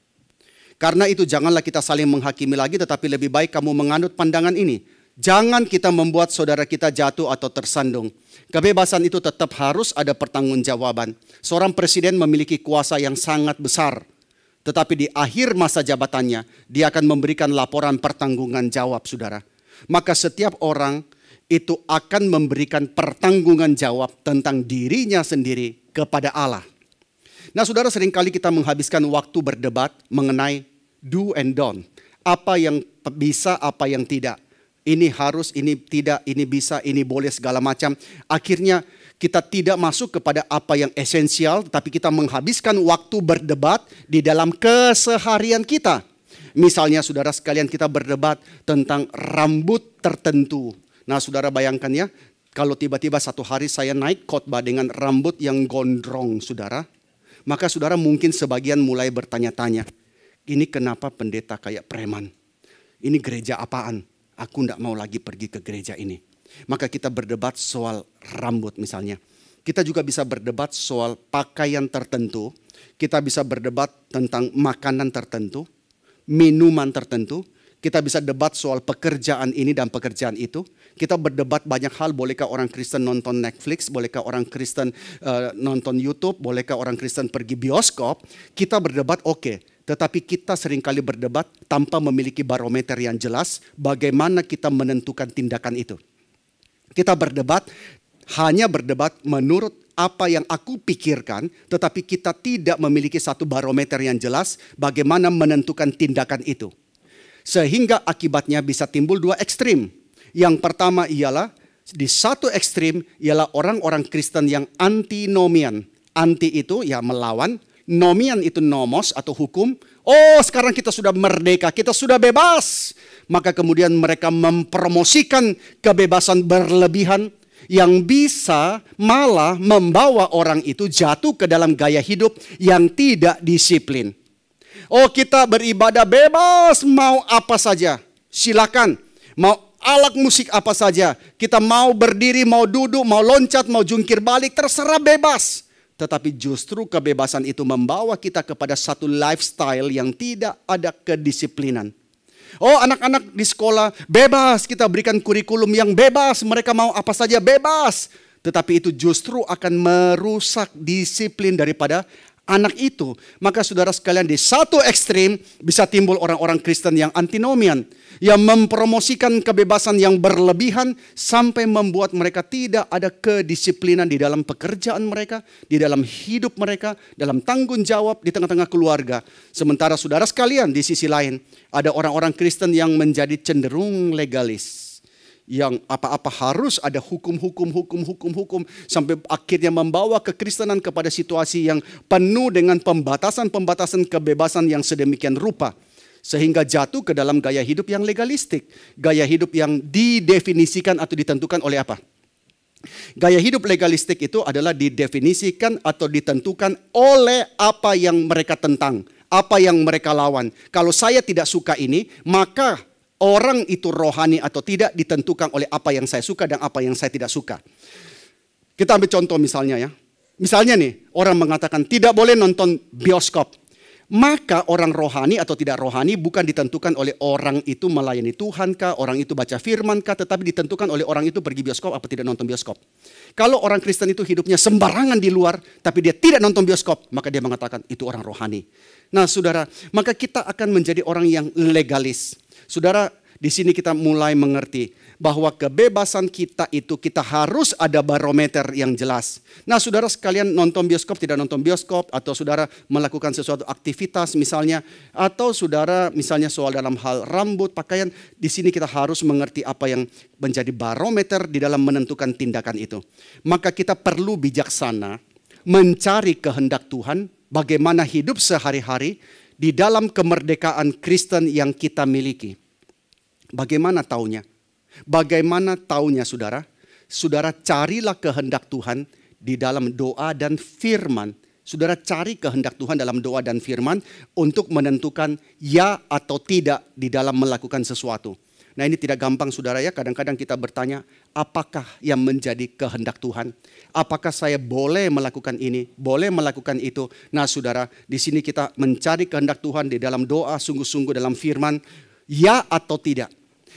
Karena itu janganlah kita saling menghakimi lagi, tetapi lebih baik kamu menganut pandangan ini. Jangan kita membuat saudara kita jatuh atau tersandung. Kebebasan itu tetap harus ada pertanggungjawaban. Seorang presiden memiliki kuasa yang sangat besar. Tetapi di akhir masa jabatannya, dia akan memberikan laporan pertanggungan jawab saudara. Maka setiap orang itu akan memberikan pertanggungan jawab tentang dirinya sendiri kepada Allah. Nah saudara, seringkali kita menghabiskan waktu berdebat mengenai do and don't. Apa yang bisa, apa yang tidak. Ini harus, ini tidak, ini bisa, ini boleh, segala macam. Akhirnya kita tidak masuk kepada apa yang esensial, tapi kita menghabiskan waktu berdebat di dalam keseharian kita. Misalnya saudara sekalian, kita berdebat tentang rambut tertentu. Nah saudara bayangkan ya, kalau tiba-tiba satu hari saya naik khotbah dengan rambut yang gondrong saudara. Maka saudara mungkin sebagian mulai bertanya-tanya, ini kenapa pendeta kayak preman? Ini gereja apaan? Aku tidak mau lagi pergi ke gereja ini. Maka kita berdebat soal rambut misalnya. Kita juga bisa berdebat soal pakaian tertentu. Kita bisa berdebat tentang makanan tertentu, minuman tertentu. Kita bisa debat soal pekerjaan ini dan pekerjaan itu. Kita berdebat banyak hal, bolehkah orang Kristen nonton Netflix, bolehkah orang Kristen nonton YouTube, bolehkah orang Kristen pergi bioskop. Kita berdebat oke, tetapi kita seringkali berdebat tanpa memiliki barometer yang jelas bagaimana kita menentukan tindakan itu. Kita berdebat, hanya berdebat menurut apa yang aku pikirkan, tetapi kita tidak memiliki satu barometer yang jelas bagaimana menentukan tindakan itu. Sehingga akibatnya bisa timbul dua ekstrim. Yang pertama ialah di satu ekstrim ialah orang-orang Kristen yang antinomian. Anti itu ya melawan, nomian itu nomos atau hukum. Oh sekarang kita sudah merdeka, kita sudah bebas. Maka kemudian mereka mempromosikan kebebasan berlebihan yang bisa malah membawa orang itu jatuh ke dalam gaya hidup yang tidak disiplin. Oh kita beribadah bebas, mau apa saja, silakan. Mau alat musik apa saja, kita mau berdiri, mau duduk, mau loncat, mau jungkir balik, terserah bebas. Tetapi justru kebebasan itu membawa kita kepada satu lifestyle yang tidak ada kedisiplinan. Oh, anak-anak di sekolah bebas, kita berikan kurikulum yang bebas, mereka mau apa saja bebas. Tetapi itu justru akan merusak disiplin daripada anak itu. Maka saudara sekalian, di satu ekstrim bisa timbul orang-orang Kristen yang antinomian, yang mempromosikan kebebasan yang berlebihan sampai membuat mereka tidak ada kedisiplinan di dalam pekerjaan mereka, di dalam hidup mereka, dalam tanggung jawab di tengah-tengah keluarga. Sementara saudara sekalian, di sisi lain ada orang-orang Kristen yang menjadi cenderung legalis, yang apa-apa harus ada hukum sampai akhirnya membawa kekristenan kepada situasi yang penuh dengan pembatasan-pembatasan kebebasan yang sedemikian rupa, sehingga jatuh ke dalam gaya hidup yang legalistik, gaya hidup yang didefinisikan atau ditentukan oleh apa? Gaya hidup legalistik itu adalah didefinisikan atau ditentukan oleh apa yang mereka tentang, apa yang mereka lawan. Kalau saya tidak suka ini, maka orang itu rohani atau tidak ditentukan oleh apa yang saya suka dan apa yang saya tidak suka. Kita ambil contoh misalnya ya. Misalnya nih, orang mengatakan tidak boleh nonton bioskop. Maka orang rohani atau tidak rohani bukan ditentukan oleh orang itu melayani Tuhan kah, orang itu baca firman kah, tetapi ditentukan oleh orang itu pergi bioskop atau tidak nonton bioskop. Kalau orang Kristen itu hidupnya sembarangan di luar, tapi dia tidak nonton bioskop, maka dia mengatakan itu orang rohani. Nah saudara, maka kita akan menjadi orang yang legalis. Saudara, di sini kita mulai mengerti bahwa kebebasan kita itu kita harus ada barometer yang jelas. Nah saudara sekalian, nonton bioskop, tidak nonton bioskop, atau saudara melakukan sesuatu aktivitas misalnya, atau saudara misalnya soal dalam hal rambut, pakaian, di sini kita harus mengerti apa yang menjadi barometer di dalam menentukan tindakan itu. Maka kita perlu bijaksana mencari kehendak Tuhan, bagaimana hidup sehari-hari di dalam kemerdekaan Kristen yang kita miliki. Bagaimana taunya? Bagaimana taunya saudara? Saudara carilah kehendak Tuhan di dalam doa dan firman. Saudara cari kehendak Tuhan dalam doa dan firman untuk menentukan ya atau tidak di dalam melakukan sesuatu. Nah ini tidak gampang saudara ya, kadang-kadang kita bertanya, apakah yang menjadi kehendak Tuhan? Apakah saya boleh melakukan ini, boleh melakukan itu? Nah saudara, di sini kita mencari kehendak Tuhan di dalam doa, sungguh-sungguh dalam firman, ya atau tidak.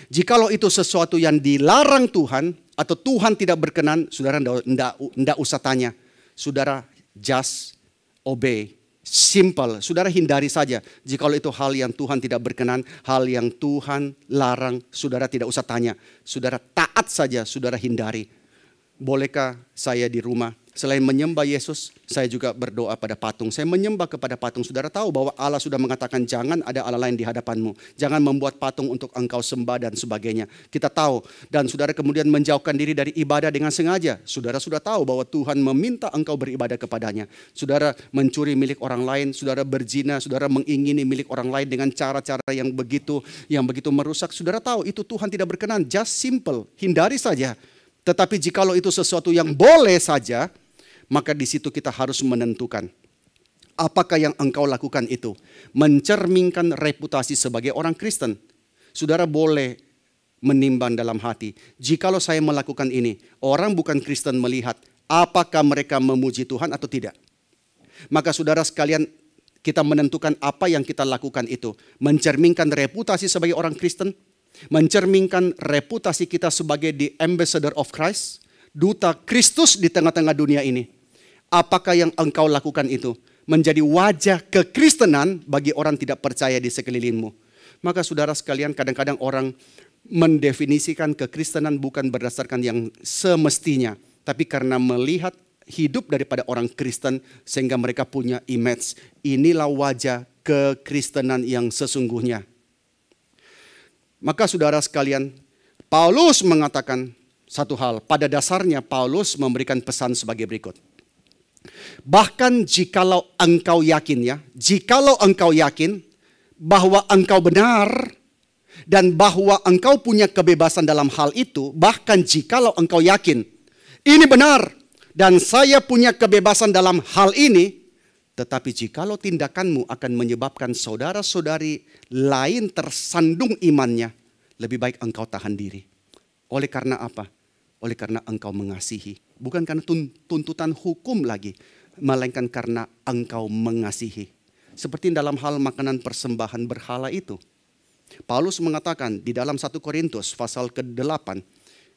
Jikalau itu sesuatu yang dilarang Tuhan, atau Tuhan tidak berkenan, saudara tidak usah tanya. Saudara just obey. Simple, saudara hindari saja. Jikalau itu hal yang Tuhan tidak berkenan, hal yang Tuhan larang, saudara tidak usah tanya. Saudara taat saja, saudara hindari. Bolehkah saya di rumah, selain menyembah Yesus, saya juga berdoa pada patung. Saya menyembah kepada patung. Saudara tahu bahwa Allah sudah mengatakan jangan ada Allah lain di hadapanmu. Jangan membuat patung untuk engkau sembah dan sebagainya. Kita tahu, dan saudara kemudian menjauhkan diri dari ibadah dengan sengaja. Saudara sudah tahu bahwa Tuhan meminta engkau beribadah kepadanya. Saudara mencuri milik orang lain, saudara berzina, saudara mengingini milik orang lain dengan cara-cara yang begitu merusak. Saudara tahu itu Tuhan tidak berkenan. Just simple, hindari saja. Tetapi jikalau itu sesuatu yang boleh saja, maka di situ kita harus menentukan apakah yang engkau lakukan itu mencerminkan reputasi sebagai orang Kristen. Saudara boleh menimbang dalam hati, jikalau saya melakukan ini, orang bukan Kristen melihat apakah mereka memuji Tuhan atau tidak. Maka saudara sekalian, kita menentukan apa yang kita lakukan itu mencerminkan reputasi sebagai orang Kristen, mencerminkan reputasi kita sebagai the ambassador of Christ, duta Kristus di tengah-tengah dunia ini. Apakah yang engkau lakukan itu menjadi wajah kekristenan bagi orang tidak percaya di sekelilingmu? Maka saudara sekalian, kadang-kadang orang mendefinisikan kekristenan bukan berdasarkan yang semestinya, tapi karena melihat hidup daripada orang Kristen sehingga mereka punya image, inilah wajah kekristenan yang sesungguhnya. Maka saudara sekalian, Paulus mengatakan satu hal. Pada dasarnya Paulus memberikan pesan sebagai berikut. Bahkan jikalau engkau yakin ya, jikalau engkau yakin bahwa engkau benar dan bahwa engkau punya kebebasan dalam hal itu, bahkan jikalau engkau yakin ini benar dan saya punya kebebasan dalam hal ini, tetapi jikalau tindakanmu akan menyebabkan saudara-saudari lain tersandung imannya, lebih baik engkau tahan diri. Oleh karena apa? Oleh karena engkau mengasihi. Bukan karena tuntutan hukum lagi, melainkan karena engkau mengasihi. Seperti dalam hal makanan persembahan berhala itu. Paulus mengatakan di dalam 1 Korintus pasal ke-8,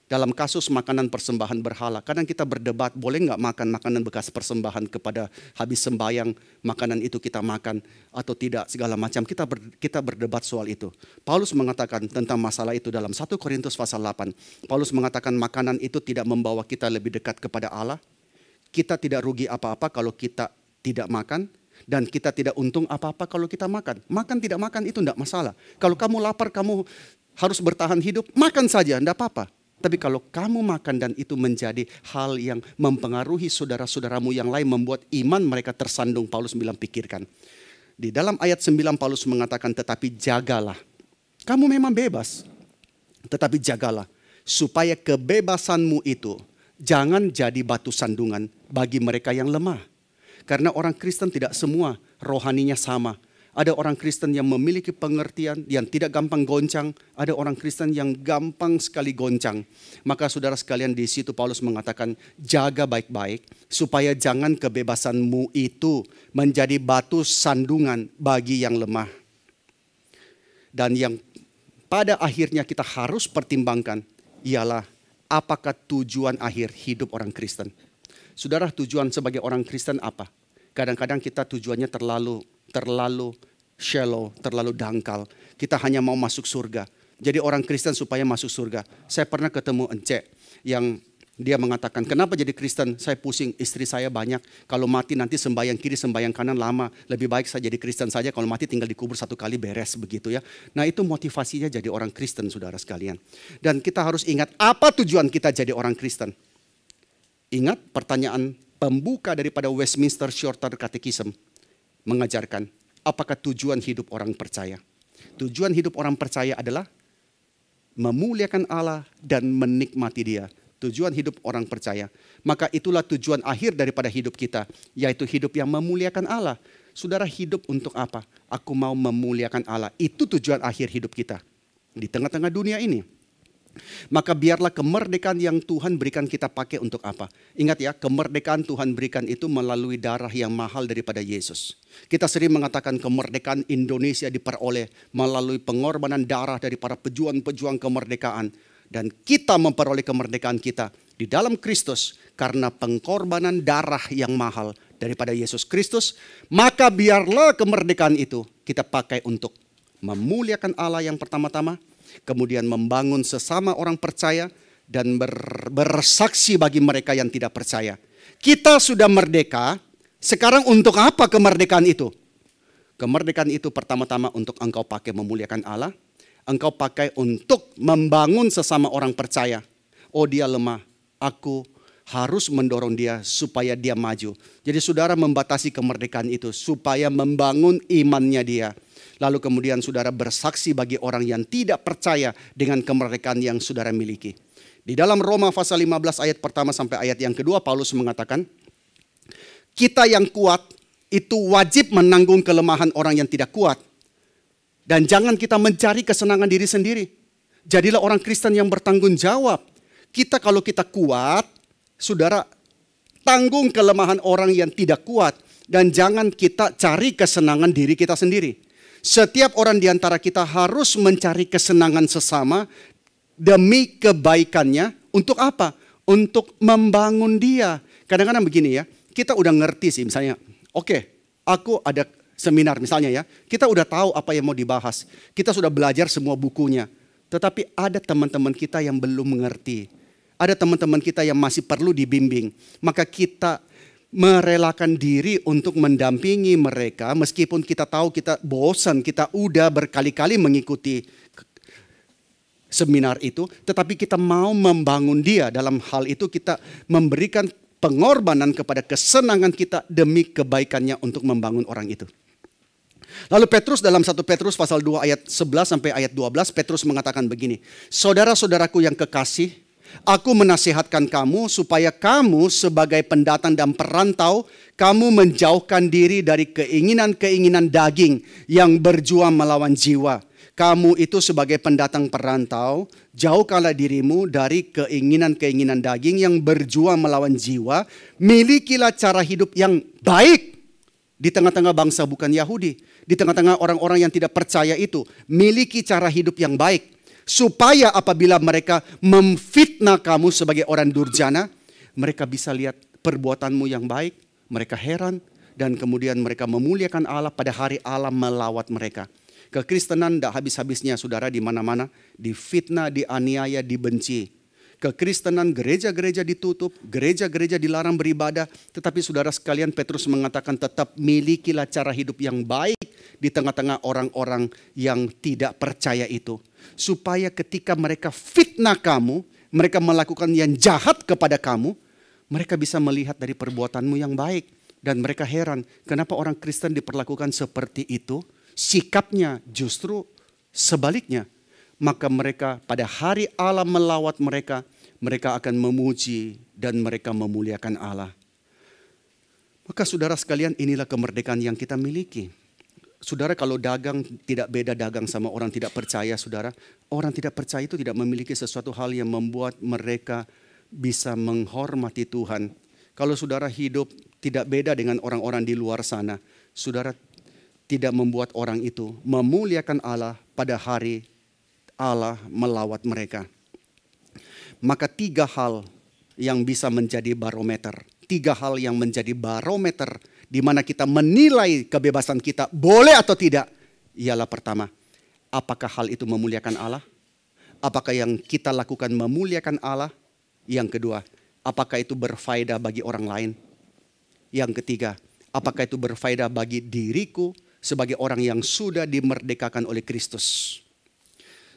dalam kasus makanan persembahan berhala, kadang kita berdebat boleh nggak makan makanan bekas persembahan kepada habis sembahyang, makanan itu kita makan atau tidak, segala macam. Kita berdebat soal itu. Paulus mengatakan tentang masalah itu dalam 1 Korintus pasal 8. Paulus mengatakan makanan itu tidak membawa kita lebih dekat kepada Allah. Kita tidak rugi apa-apa kalau kita tidak makan. Dan kita tidak untung apa-apa kalau kita makan. Makan tidak makan itu tidak masalah. Kalau kamu lapar, kamu harus bertahan hidup, makan saja, tidak apa-apa. Tapi kalau kamu makan dan itu menjadi hal yang mempengaruhi saudara-saudaramu yang lain, membuat iman mereka tersandung, Paulus bilang pikirkan. Di dalam ayat 9 Paulus mengatakan tetapi jagalah. Kamu memang bebas, tetapi jagalah. Supaya kebebasanmu itu jangan jadi batu sandungan bagi mereka yang lemah. Karena orang Kristen tidak semua rohaninya sama. Ada orang Kristen yang memiliki pengertian, yang tidak gampang goncang. Ada orang Kristen yang gampang sekali goncang. Maka saudara sekalian di situ Paulus mengatakan jaga baik-baik. Supaya jangan kebebasanmu itu menjadi batu sandungan bagi yang lemah. Dan yang pada akhirnya kita harus pertimbangkan ialah apakah tujuan akhir hidup orang Kristen. Saudara, tujuan sebagai orang Kristen apa? Kadang-kadang kita tujuannya terlalu shallow, terlalu dangkal. Kita hanya mau masuk surga. Jadi orang Kristen supaya masuk surga. Saya pernah ketemu Ence yang dia mengatakan, kenapa jadi Kristen? Saya pusing, istri saya banyak. Kalau mati nanti sembahyang kiri, sembahyang kanan lama. Lebih baik saya jadi Kristen saja, kalau mati tinggal dikubur 1 kali beres begitu ya. Nah itu motivasinya jadi orang Kristen saudara sekalian. Dan kita harus ingat apa tujuan kita jadi orang Kristen. Ingat pertanyaan pembuka daripada Westminster Shorter Catechism mengajarkan apakah tujuan hidup orang percaya. Tujuan hidup orang percaya adalah memuliakan Allah dan menikmati Dia. Tujuan hidup orang percaya. Maka itulah tujuan akhir daripada hidup kita, yaitu hidup yang memuliakan Allah. Saudara, hidup untuk apa? Aku mau memuliakan Allah. Itu tujuan akhir hidup kita di tengah-tengah dunia ini. Maka biarlah kemerdekaan yang Tuhan berikan kita pakai untuk apa? Ingat ya, kemerdekaan Tuhan berikan itu melalui darah yang mahal daripada Yesus. Kita sering mengatakan kemerdekaan Indonesia diperoleh melalui pengorbanan darah dari para pejuang-pejuang kemerdekaan. Dan kita memperoleh kemerdekaan kita di dalam Kristus karena pengorbanan darah yang mahal daripada Yesus Kristus. Maka biarlah kemerdekaan itu kita pakai untuk memuliakan Allah yang pertama-tama. Kemudian membangun sesama orang percaya dan bersaksi bagi mereka yang tidak percaya. Kita sudah merdeka, sekarang untuk apa kemerdekaan itu? Kemerdekaan itu pertama-tama untuk engkau pakai memuliakan Allah. Engkau pakai untuk membangun sesama orang percaya. Oh dia lemah, aku harus mendorong dia supaya dia maju. Jadi saudara membatasi kemerdekaan itu supaya membangun imannya dia. Lalu kemudian saudara bersaksi bagi orang yang tidak percaya dengan kemerdekaan yang saudara miliki. Di dalam Roma pasal 15 ayat pertama sampai ayat yang kedua Paulus mengatakan, kita yang kuat itu wajib menanggung kelemahan orang yang tidak kuat. Dan jangan kita mencari kesenangan diri sendiri. Jadilah orang Kristen yang bertanggung jawab. Kita kalau kita kuat, saudara tanggung kelemahan orang yang tidak kuat. Dan jangan kita cari kesenangan diri kita sendiri. Setiap orang di antara kita harus mencari kesenangan sesama demi kebaikannya. Untuk apa? Untuk membangun dia. Kadang-kadang begini ya, kita udah ngerti sih misalnya, oke, aku ada seminar misalnya ya, kita udah tahu apa yang mau dibahas. Kita sudah belajar semua bukunya. Tetapi ada teman-teman kita yang belum mengerti. Ada teman-teman kita yang masih perlu dibimbing. Maka kita merelakan diri untuk mendampingi mereka meskipun kita tahu kita bosan, kita udah berkali-kali mengikuti seminar itu, tetapi kita mau membangun dia. Dalam hal itu kita memberikan pengorbanan kepada kesenangan kita demi kebaikannya untuk membangun orang itu. Lalu Petrus dalam 1 Petrus pasal 2 ayat 11 sampai ayat 12 Petrus mengatakan begini, saudara-saudaraku yang kekasih, aku menasihatkan kamu supaya kamu sebagai pendatang dan perantau, kamu menjauhkan diri dari keinginan-keinginan daging yang berjuang melawan jiwa. Kamu itu sebagai pendatang perantau, jauhkanlah dirimu dari keinginan-keinginan daging yang berjuang melawan jiwa. Milikilah cara hidup yang baik di tengah-tengah bangsa bukan Yahudi, di tengah-tengah orang-orang yang tidak percaya itu, miliki cara hidup yang baik. Supaya apabila mereka memfitnah kamu sebagai orang durjana, mereka bisa lihat perbuatanmu yang baik, mereka heran, dan kemudian mereka memuliakan Allah pada hari Allah melawat mereka. Kekristenan tidak habis-habisnya saudara di mana-mana, difitnah, dianiaya, dibenci. Kekristenan gereja-gereja ditutup, gereja-gereja dilarang beribadah. Tetapi saudara sekalian, Petrus mengatakan tetap milikilah cara hidup yang baik di tengah-tengah orang-orang yang tidak percaya itu. Supaya ketika mereka fitnah kamu, mereka melakukan yang jahat kepada kamu, mereka bisa melihat dari perbuatanmu yang baik. Dan mereka heran, kenapa orang Kristen diperlakukan seperti itu? Sikapnya justru sebaliknya. Maka mereka pada hari Allah melawat mereka, mereka akan memuji dan mereka memuliakan Allah. Maka saudara sekalian, inilah kemerdekaan yang kita miliki. Saudara, kalau dagang tidak beda dagang sama orang tidak percaya, saudara. Orang tidak percaya itu tidak memiliki sesuatu hal yang membuat mereka bisa menghormati Tuhan. Kalau saudara hidup tidak beda dengan orang-orang di luar sana, saudara tidak membuat orang itu memuliakan Allah pada hari Allah melawat mereka. Maka 3 hal yang bisa menjadi barometer. 3 hal yang menjadi barometer di mana kita menilai kebebasan kita boleh atau tidak. Ialah pertama, apakah hal itu memuliakan Allah? Apakah yang kita lakukan memuliakan Allah? Yang kedua, apakah itu berfaedah bagi orang lain? Yang ketiga, apakah itu berfaedah bagi diriku sebagai orang yang sudah dimerdekakan oleh Kristus?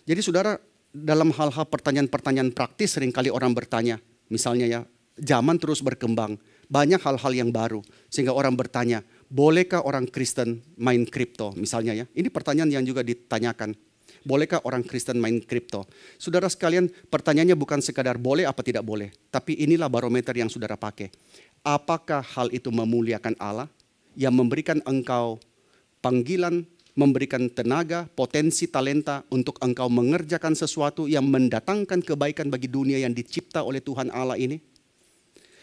Jadi saudara, dalam hal-hal pertanyaan-pertanyaan praktis seringkali orang bertanya. Misalnya ya, zaman terus berkembang. Banyak hal-hal yang baru. Sehingga orang bertanya, bolehkah orang Kristen main kripto? Misalnya ya, ini pertanyaan yang juga ditanyakan. Bolehkah orang Kristen main kripto? Saudara sekalian, pertanyaannya bukan sekadar boleh apa tidak boleh. Tapi inilah barometer yang saudara pakai. Apakah hal itu memuliakan Allah yang memberikan engkau panggilan, memberikan tenaga, potensi, talenta untuk engkau mengerjakan sesuatu yang mendatangkan kebaikan bagi dunia yang dicipta oleh Tuhan Allah ini?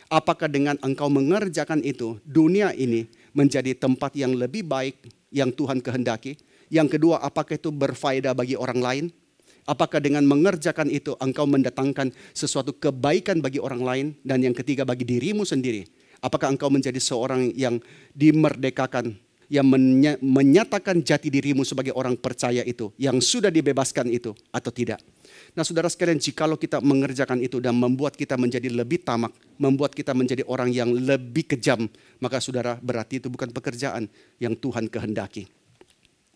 Apakah dengan engkau mengerjakan itu, dunia ini menjadi tempat yang lebih baik yang Tuhan kehendaki? Yang kedua, apakah itu berfaedah bagi orang lain? Apakah dengan mengerjakan itu engkau mendatangkan sesuatu kebaikan bagi orang lain? Dan yang ketiga, bagi dirimu sendiri. Apakah engkau menjadi seorang yang dimerdekakan, yang menyatakan jati dirimu sebagai orang percaya itu, yang sudah dibebaskan itu atau tidak? Nah saudara sekalian, jikalau kita mengerjakan itu dan membuat kita menjadi lebih tamak, membuat kita menjadi orang yang lebih kejam, maka saudara, berarti itu bukan pekerjaan yang Tuhan kehendaki.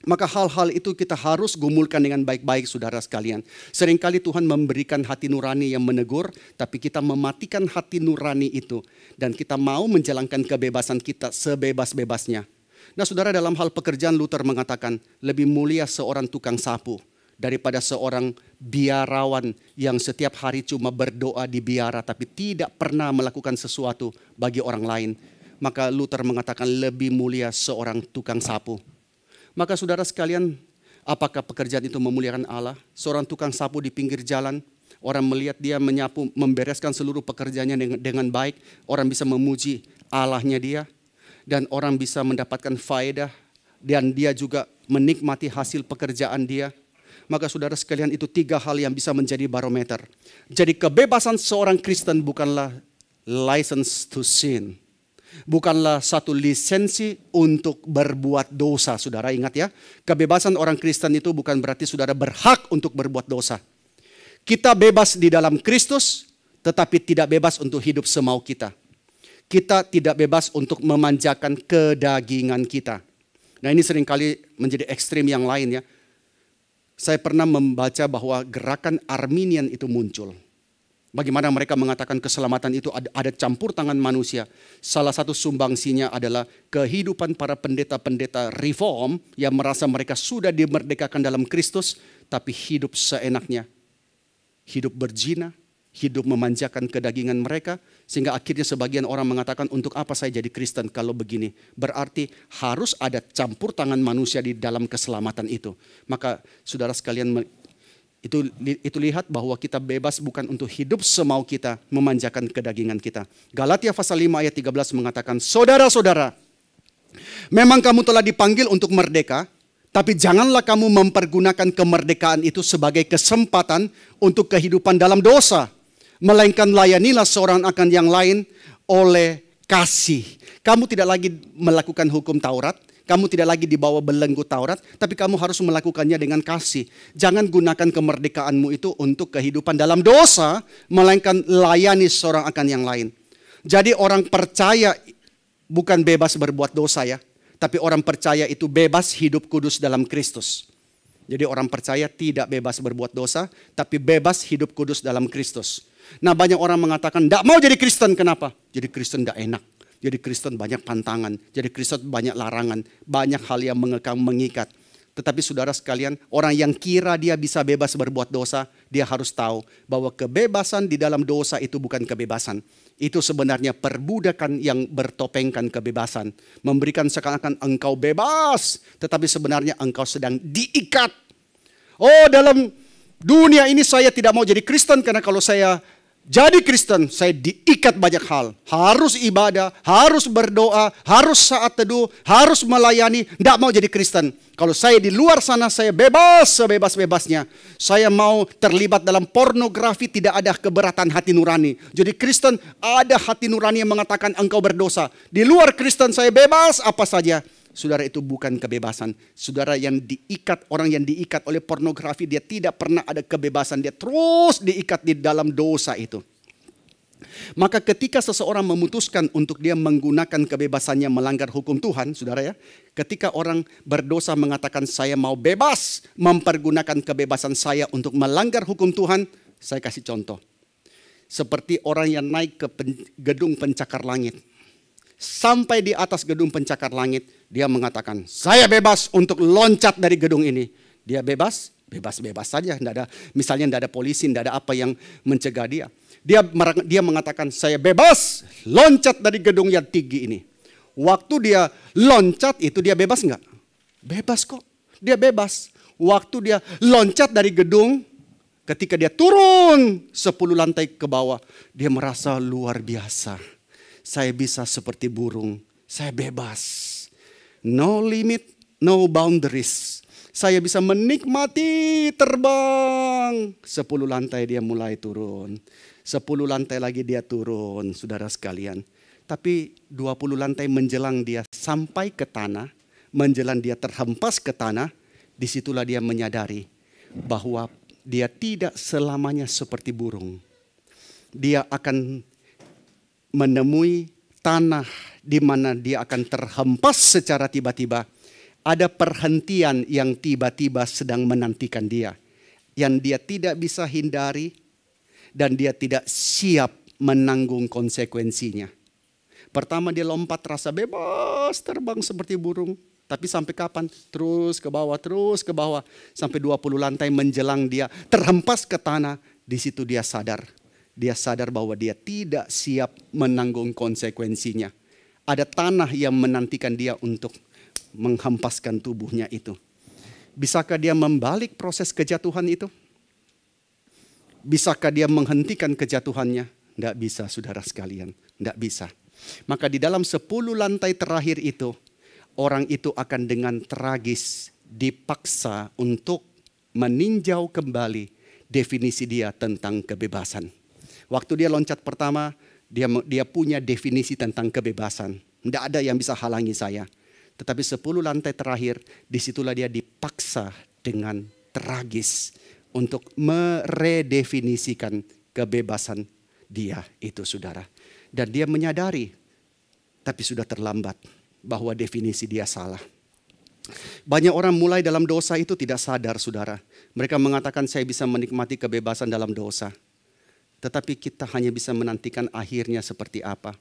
Maka hal-hal itu kita harus gumulkan dengan baik-baik saudara sekalian. Seringkali Tuhan memberikan hati nurani yang menegur, tapi kita mematikan hati nurani itu. Dan kita mau menjalankan kebebasan kita sebebas-bebasnya. Nah saudara, dalam hal pekerjaan Luther mengatakan lebih mulia seorang tukang sapu daripada seorang biarawan yang setiap hari cuma berdoa di biara tapi tidak pernah melakukan sesuatu bagi orang lain. Maka Luther mengatakan lebih mulia seorang tukang sapu. Maka saudara sekalian, apakah pekerjaan itu memuliakan Allah? Seorang tukang sapu di pinggir jalan, orang melihat dia menyapu, membereskan seluruh pekerjaannya dengan baik, orang bisa memuji Allahnya dia. Dan orang bisa mendapatkan faedah dan dia juga menikmati hasil pekerjaan dia. Maka saudara sekalian, itu 3 hal yang bisa menjadi barometer. Jadi kebebasan seorang Kristen bukanlah license to sin. Bukanlah satu lisensi untuk berbuat dosa, saudara ingat ya. Kebebasan orang Kristen itu bukan berarti saudara berhak untuk berbuat dosa. Kita bebas di dalam Kristus, tetapi tidak bebas untuk hidup semau kita. Kita tidak bebas untuk memanjakan kedagingan kita. Nah ini seringkali menjadi ekstrim yang lain ya. Saya pernah membaca bahwa gerakan Arminian itu muncul. Bagaimana mereka mengatakan keselamatan itu ada campur tangan manusia. Salah satu sumbangsinya adalah kehidupan para pendeta-pendeta reform yang merasa mereka sudah dimerdekakan dalam Kristus, tapi hidup seenaknya. Hidup berzina, hidup memanjakan kedagingan mereka, sehingga akhirnya sebagian orang mengatakan, untuk apa saya jadi Kristen kalau begini? Berarti harus ada campur tangan manusia di dalam keselamatan itu. Maka saudara sekalian, itu lihat bahwa kita bebas bukan untuk hidup semau kita, memanjakan kedagingan kita. Galatia pasal 5 ayat 13 mengatakan, saudara-saudara, Memang kamu telah dipanggil untuk merdeka, tapi janganlah kamu mempergunakan kemerdekaan itu sebagai kesempatan untuk kehidupan dalam dosa. Melainkan layanilah seorang akan yang lain oleh kasih. Kamu tidak lagi melakukan hukum Taurat, kamu tidak lagi dibawa belenggu Taurat, tapi kamu harus melakukannya dengan kasih. Jangan gunakan kemerdekaanmu itu untuk kehidupan dalam dosa, melainkan layani seorang akan yang lain. Jadi orang percaya bukan bebas berbuat dosa ya, tapi orang percaya itu bebas hidup kudus dalam Kristus. Jadi orang percaya tidak bebas berbuat dosa, tapi bebas hidup kudus dalam Kristus. Nah banyak orang mengatakan, tidak mau jadi Kristen, kenapa? Jadi Kristen tidak enak. Jadi Kristen banyak pantangan, jadi Kristen banyak larangan, banyak hal yang mengekang, mengikat. Tetapi saudara sekalian, orang yang kira dia bisa bebas berbuat dosa, dia harus tahu bahwa kebebasan di dalam dosa itu bukan kebebasan. Itu sebenarnya perbudakan yang bertopengkan kebebasan. Memberikan seakan-akan engkau bebas, tetapi sebenarnya engkau sedang diikat. Oh, dalam dunia ini saya tidak mau jadi Kristen karena kalau saya jadi Kristen, saya diikat banyak hal. Harus ibadah, harus berdoa, harus saat teduh, harus melayani. Tidak mau jadi Kristen. Kalau saya di luar sana, saya bebas sebebas-bebasnya. Saya mau terlibat dalam pornografi, tidak ada keberatan hati nurani. Jadi Kristen ada hati nurani yang mengatakan engkau berdosa. Di luar Kristen saya bebas apa saja. Saudara, itu bukan kebebasan. Saudara, yang diikat, orang yang diikat oleh pornografi, dia tidak pernah ada kebebasan. Dia terus diikat di dalam dosa itu. Maka ketika seseorang memutuskan untuk dia menggunakan kebebasannya melanggar hukum Tuhan, saudara ya. Ketika orang berdosa mengatakan saya mau bebas mempergunakan kebebasan saya untuk melanggar hukum Tuhan. Saya kasih contoh. Seperti orang yang naik ke gedung pencakar langit. Sampai di atas gedung pencakar langit, dia mengatakan, saya bebas untuk loncat dari gedung ini. Dia bebas, bebas-bebas saja. Misalnya tidak ada polisi, tidak ada apa yang mencegah dia. Dia mengatakan, saya bebas loncat dari gedung yang tinggi ini. Waktu dia loncat itu dia bebas enggak? Bebas kok, dia bebas. Waktu dia loncat dari gedung, ketika dia turun 10 lantai ke bawah, dia merasa luar biasa. Saya bisa seperti burung, saya bebas. No limit, no boundaries. Saya bisa menikmati terbang. 10 lantai dia mulai turun. 10 lantai lagi dia turun, saudara sekalian. Tapi 20 lantai menjelang dia sampai ke tanah, menjelang dia terhempas ke tanah, disitulah dia menyadari bahwa dia tidak selamanya seperti burung. Dia akan menemui tanah di mana dia akan terhempas secara tiba-tiba. Ada perhentian yang tiba-tiba sedang menantikan dia. Yang dia tidak bisa hindari dan dia tidak siap menanggung konsekuensinya. Pertama dia lompat rasa bebas terbang seperti burung. Tapi sampai kapan? Terus ke bawah. Sampai 20 lantai menjelang dia terhempas ke tanah. Di situ dia sadar. Dia sadar bahwa dia tidak siap menanggung konsekuensinya. Ada tanah yang menantikan dia untuk menghempaskan tubuhnya itu. Bisakah dia membalik proses kejatuhan itu? Bisakah dia menghentikan kejatuhannya? Tidak bisa, saudara sekalian. Tidak bisa. Maka di dalam 10 lantai terakhir itu, orang itu akan dengan tragis dipaksa untuk meninjau kembali definisi dia tentang kebebasan. Waktu dia loncat pertama, dia punya definisi tentang kebebasan. Tidak ada yang bisa halangi saya. Tetapi 10 lantai terakhir, disitulah dia dipaksa dengan tragis untuk meredefinisikan kebebasan dia itu, saudara. Dan dia menyadari, tapi sudah terlambat, bahwa definisi dia salah. Banyak orang mulai dalam dosa itu tidak sadar, saudara. Mereka mengatakan saya bisa menikmati kebebasan dalam dosa. Tetapi kita hanya bisa menantikan akhirnya seperti apa.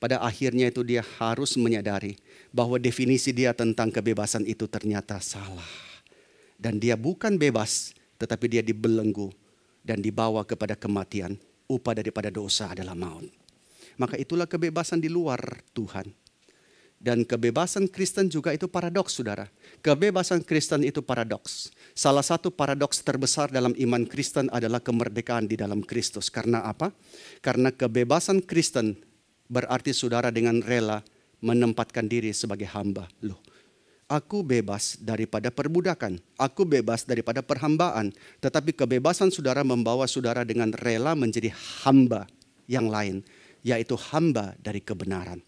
Pada akhirnya itu dia harus menyadari bahwa definisi dia tentang kebebasan itu ternyata salah. Dan dia bukan bebas, tetapi dia dibelenggu dan dibawa kepada kematian. Upah daripada dosa adalah maut. Maka itulah kebebasan di luar Tuhan. Dan kebebasan Kristen juga itu paradoks, saudara. Kebebasan Kristen itu paradoks. Salah satu paradoks terbesar dalam iman Kristen adalah kemerdekaan di dalam Kristus. Karena apa? Karena kebebasan Kristen berarti saudara dengan rela menempatkan diri sebagai hamba. Loh, aku bebas daripada perbudakan, aku bebas daripada perhambaan. Tetapi kebebasan saudara membawa saudara dengan rela menjadi hamba yang lain, yaitu hamba dari kebenaran.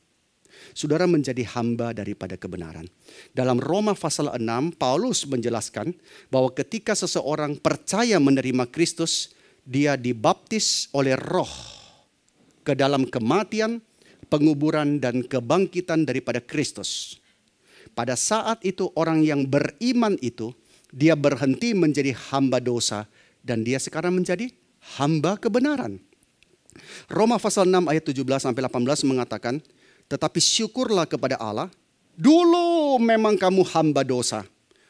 Saudara menjadi hamba daripada kebenaran. Dalam Roma pasal 6, Paulus menjelaskan bahwa ketika seseorang percaya menerima Kristus, dia dibaptis oleh Roh ke dalam kematian, penguburan, dan kebangkitan daripada Kristus. Pada saat itu orang yang beriman itu, dia berhenti menjadi hamba dosa dan dia sekarang menjadi hamba kebenaran. Roma pasal 6 ayat 17-18 mengatakan, tetapi syukurlah kepada Allah, dulu memang kamu hamba dosa,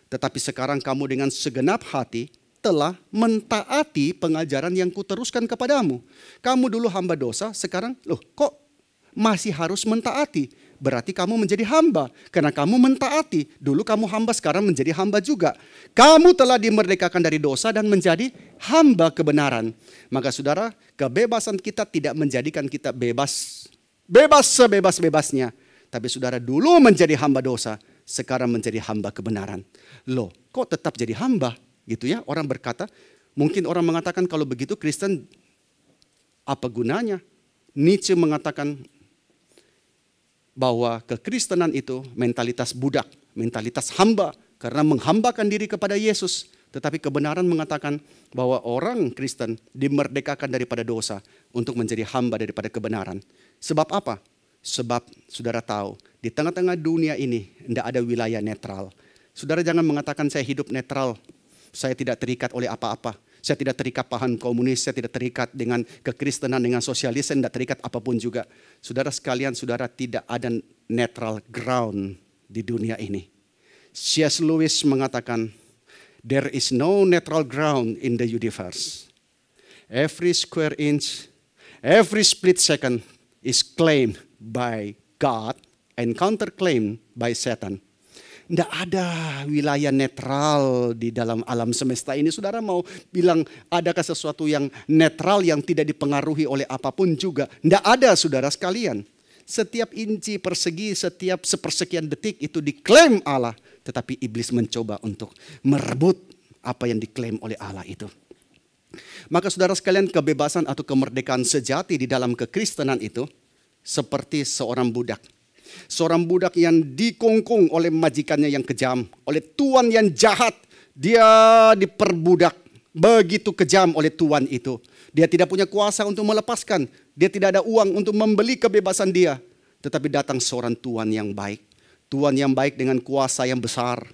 tetapi sekarang kamu dengan segenap hati telah mentaati pengajaran yang kuteruskan kepadamu. Kamu dulu hamba dosa, sekarang loh kok masih harus mentaati? Berarti kamu menjadi hamba. Karena kamu mentaati. Dulu kamu hamba, sekarang menjadi hamba juga. Kamu telah dimerdekakan dari dosa dan menjadi hamba kebenaran. Maka saudara, kebebasan kita tidak menjadikan kita bebas. Bebas sebebas-bebasnya. Tapi saudara dulu menjadi hamba dosa, sekarang menjadi hamba kebenaran. Loh, kok tetap jadi hamba? Gitu ya, orang berkata, mungkin orang mengatakan kalau begitu Kristen apa gunanya? Nietzsche mengatakan bahwa kekristenan itu mentalitas budak, mentalitas hamba karena menghambakan diri kepada Yesus. Tetapi kebenaran mengatakan bahwa orang Kristen dimerdekakan daripada dosa untuk menjadi hamba daripada kebenaran. Sebab apa? Sebab saudara tahu di tengah-tengah dunia ini tidak ada wilayah netral. Saudara jangan mengatakan saya hidup netral, saya tidak terikat oleh apa-apa. Saya tidak terikat paham komunis, saya tidak terikat dengan kekristenan, dengan sosialis, saya tidak terikat apapun juga. Saudara sekalian, saudara tidak ada netral ground di dunia ini. C.S. Lewis mengatakan, there is no neutral ground in the universe. Every square inch, every split second is claimed by God and counterclaimed by Satan. Tidak ada wilayah netral di dalam alam semesta ini. Saudara mau bilang adakah sesuatu yang netral yang tidak dipengaruhi oleh apapun juga? Tidak ada saudara sekalian. Setiap inci persegi, setiap sepersekian detik itu diklaim Allah. Tetapi iblis mencoba untuk merebut apa yang diklaim oleh Allah itu. Maka saudara sekalian, kebebasan atau kemerdekaan sejati di dalam kekristenan itu seperti seorang budak. Seorang budak yang dikungkung oleh majikannya yang kejam, oleh tuan yang jahat. Dia diperbudak begitu kejam oleh tuan itu. Dia tidak punya kuasa untuk melepaskan. Dia tidak ada uang untuk membeli kebebasan dia. Tetapi datang seorang tuan yang baik. Tuan yang baik dengan kuasa yang besar.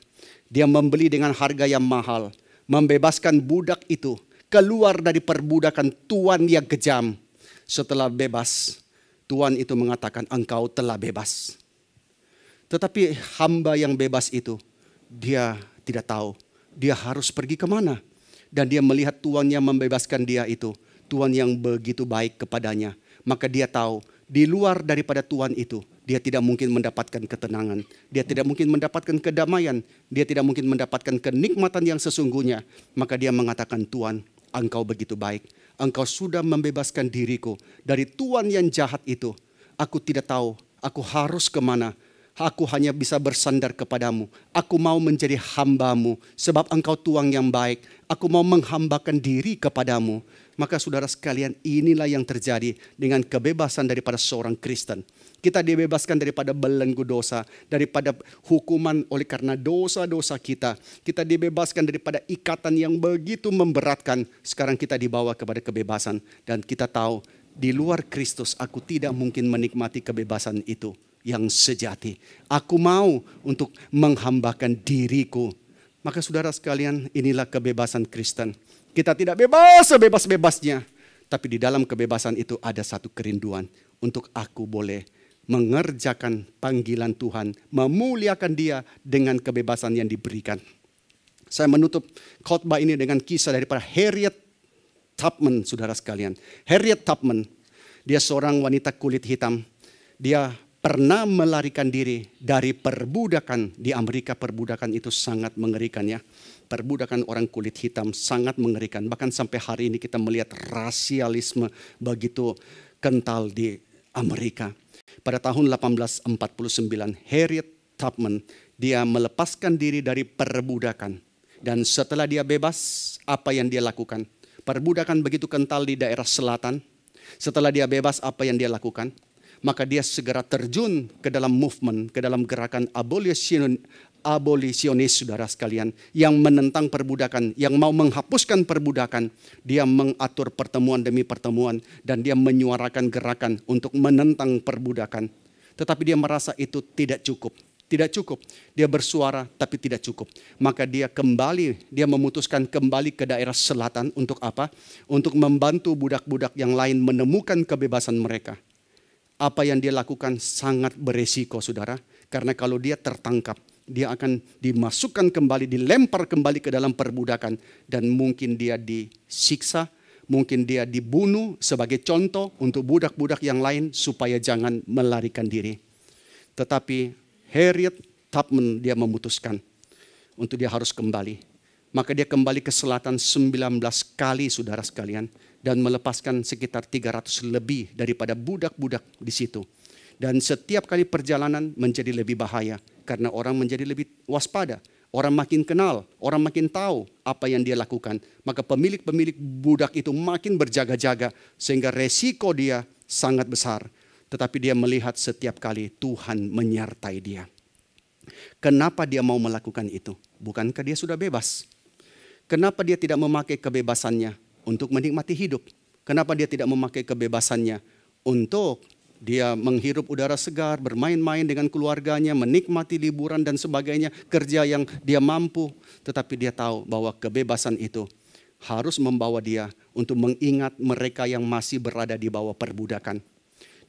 Dia membeli dengan harga yang mahal. Membebaskan budak itu keluar dari perbudakan tuan yang kejam. Setelah bebas, Tuan itu mengatakan engkau telah bebas. Tetapi hamba yang bebas itu, dia tidak tahu dia harus pergi kemana. Dan dia melihat tuan yang membebaskan dia itu, tuan yang begitu baik kepadanya. Maka dia tahu di luar daripada tuan itu, dia tidak mungkin mendapatkan ketenangan. Dia tidak mungkin mendapatkan kedamaian. Dia tidak mungkin mendapatkan kenikmatan yang sesungguhnya. Maka dia mengatakan, Tuan, engkau begitu baik. Engkau sudah membebaskan diriku dari tuan yang jahat itu. Aku tidak tahu aku harus kemana. Aku hanya bisa bersandar kepadamu. Aku mau menjadi hambamu sebab engkau tuan yang baik. Aku mau menghambakan diri kepadamu. Maka saudara sekalian, inilah yang terjadi dengan kebebasan daripada seorang Kristen. Kita dibebaskan daripada belenggu dosa, daripada hukuman oleh karena dosa-dosa kita. Kita dibebaskan daripada ikatan yang begitu memberatkan. Sekarang kita dibawa kepada kebebasan. Dan kita tahu di luar Kristus aku tidak mungkin menikmati kebebasan itu yang sejati. Aku mau untuk menghambakan diriku. Maka saudara sekalian, inilah kebebasan Kristen. Kita tidak bebas sebebas-bebasnya. Tapi di dalam kebebasan itu ada satu kerinduan. Untuk aku boleh mengerjakan panggilan Tuhan. Memuliakan dia dengan kebebasan yang diberikan. Saya menutup khotbah ini dengan kisah daripada Harriet Tubman, saudara sekalian. Harriet Tubman, dia seorang wanita kulit hitam. Dia pernah melarikan diri dari perbudakan di Amerika. Perbudakan itu sangat mengerikan ya. Perbudakan orang kulit hitam sangat mengerikan. Bahkan sampai hari ini kita melihat rasialisme begitu kental di Amerika. Pada tahun 1849, Harriet Tubman, dia melepaskan diri dari perbudakan. Dan setelah dia bebas, apa yang dia lakukan? Perbudakan begitu kental di daerah selatan. Setelah dia bebas, apa yang dia lakukan? Maka dia segera terjun ke dalam movement, ke dalam gerakan abolisionis, saudara sekalian, yang menentang perbudakan, yang mau menghapuskan perbudakan. Dia mengatur pertemuan demi pertemuan dan dia menyuarakan gerakan untuk menentang perbudakan. Tetapi dia merasa itu tidak cukup. Tidak cukup. Dia bersuara tapi tidak cukup. Maka dia memutuskan kembali ke daerah selatan untuk apa? Untuk membantu budak-budak yang lain menemukan kebebasan mereka. Apa yang dia lakukan sangat beresiko, saudara. Karena kalau dia tertangkap, dia akan dimasukkan kembali, dilempar kembali ke dalam perbudakan. Dan mungkin dia disiksa, mungkin dia dibunuh sebagai contoh untuk budak-budak yang lain supaya jangan melarikan diri. Tetapi Harriet Tubman dia memutuskan untuk dia harus kembali. Maka dia kembali ke selatan 19 kali, saudara sekalian. Dan melepaskan sekitar 300 lebih daripada budak-budak di situ. Dan setiap kali perjalanan menjadi lebih bahaya. Karena orang menjadi lebih waspada. Orang makin kenal, orang makin tahu apa yang dia lakukan. Maka pemilik-pemilik budak itu makin berjaga-jaga. Sehingga resiko dia sangat besar. Tetapi dia melihat setiap kali Tuhan menyertai dia. Kenapa dia mau melakukan itu? Bukankah dia sudah bebas? Kenapa dia tidak memakai kebebasannya untuk menikmati hidup? Kenapa dia tidak memakai kebebasannya untuk dia menghirup udara segar, bermain-main dengan keluarganya, menikmati liburan dan sebagainya, kerja yang dia mampu. Tetapi dia tahu bahwa kebebasan itu harus membawa dia untuk mengingat mereka yang masih berada di bawah perbudakan.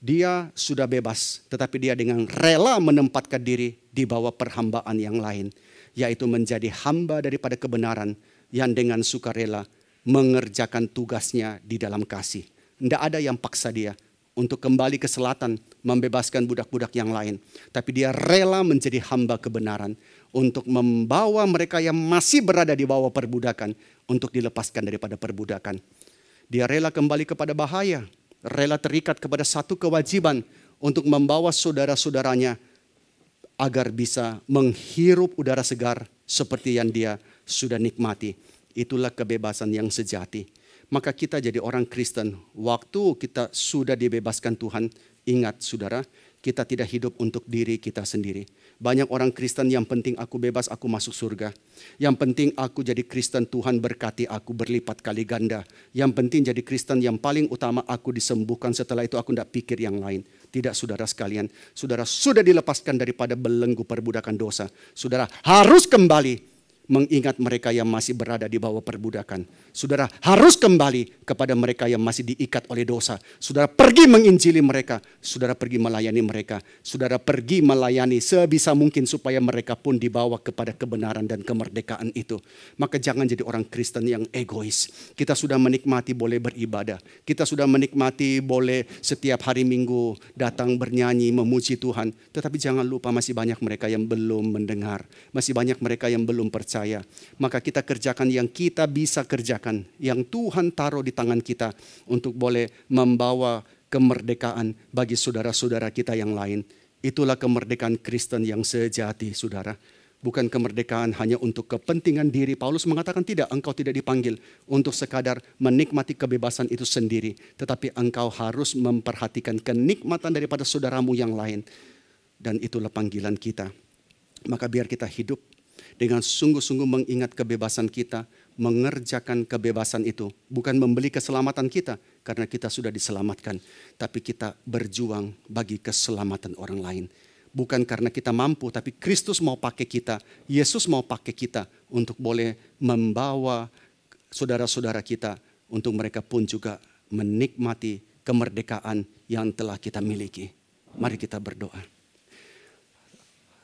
Dia sudah bebas, tetapi dia dengan rela menempatkan diri di bawah perhambaan yang lain. Yaitu menjadi hamba daripada kebenaran yang dengan sukarela mengerjakan tugasnya di dalam kasih. Tidak ada yang paksa dia untuk kembali ke selatan membebaskan budak-budak yang lain. Tapi dia rela menjadi hamba kebenaran untuk membawa mereka yang masih berada di bawah perbudakan untuk dilepaskan daripada perbudakan. Dia rela kembali kepada bahaya, rela terikat kepada satu kewajiban untuk membawa saudara-saudaranya agar bisa menghirup udara segar seperti yang dia sudah nikmati. Itulah kebebasan yang sejati. Maka kita jadi orang Kristen, waktu kita sudah dibebaskan Tuhan, ingat saudara, kita tidak hidup untuk diri kita sendiri. Banyak orang Kristen yang penting aku bebas, aku masuk surga. Yang penting aku jadi Kristen, Tuhan berkati aku berlipat kali ganda. Yang penting jadi Kristen yang paling utama aku disembuhkan, setelah itu aku tidak pikir yang lain. Tidak, saudara sekalian. Saudara sudah dilepaskan daripada belenggu perbudakan dosa. Saudara harus kembali mengingat mereka yang masih berada di bawah perbudakan. Saudara harus kembali kepada mereka yang masih diikat oleh dosa. Saudara pergi menginjili mereka. Saudara pergi melayani mereka. Saudara pergi melayani sebisa mungkin supaya mereka pun dibawa kepada kebenaran dan kemerdekaan itu. Maka jangan jadi orang Kristen yang egois. Kita sudah menikmati boleh beribadah. Kita sudah menikmati boleh setiap hari Minggu datang bernyanyi, memuji Tuhan. Tetapi jangan lupa masih banyak mereka yang belum mendengar. Masih banyak mereka yang belum percaya. Maka kita kerjakan yang kita bisa kerjakan, yang Tuhan taruh di tangan kita untuk boleh membawa kemerdekaan bagi saudara-saudara kita yang lain. Itulah kemerdekaan Kristen yang sejati, saudara. Bukan kemerdekaan hanya untuk kepentingan diri. Paulus mengatakan tidak, engkau tidak dipanggil untuk sekadar menikmati kebebasan itu sendiri. Tetapi engkau harus memperhatikan kenikmatan daripada saudaramu yang lain. Dan itulah panggilan kita. Maka biar kita hidup dengan sungguh-sungguh mengingat kebebasan kita, mengerjakan kebebasan itu. Bukan membeli keselamatan kita, karena kita sudah diselamatkan. Tapi kita berjuang bagi keselamatan orang lain. Bukan karena kita mampu, tapi Kristus mau pakai kita. Yesus mau pakai kita untuk boleh membawa saudara-saudara kita. Untuk mereka pun juga menikmati kemerdekaan yang telah kita miliki. Mari kita berdoa.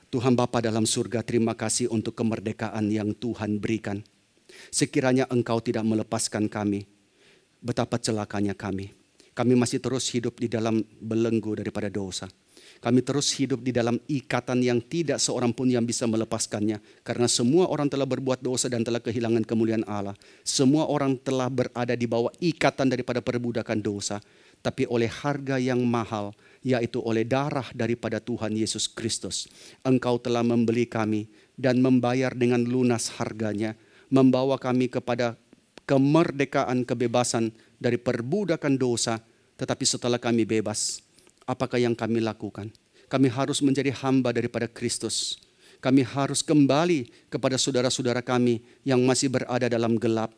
Tuhan Bapa dalam surga, terima kasih untuk kemerdekaan yang Tuhan berikan. Sekiranya Engkau tidak melepaskan kami, betapa celakanya kami. Kami masih terus hidup di dalam belenggu daripada dosa. Kami terus hidup di dalam ikatan yang tidak seorang pun yang bisa melepaskannya. Karena semua orang telah berbuat dosa dan telah kehilangan kemuliaan Allah. Semua orang telah berada di bawah ikatan daripada perbudakan dosa. tapi oleh harga yang mahal, yaitu oleh darah daripada Tuhan Yesus Kristus. Engkau telah membeli kami dan membayar dengan lunas harganya, membawa kami kepada kemerdekaan kebebasan dari perbudakan dosa. Tetapi setelah kami bebas, apakah yang kami lakukan? Kami harus menjadi hamba daripada Kristus. Kami harus kembali kepada saudara-saudara kami yang masih berada dalam gelap.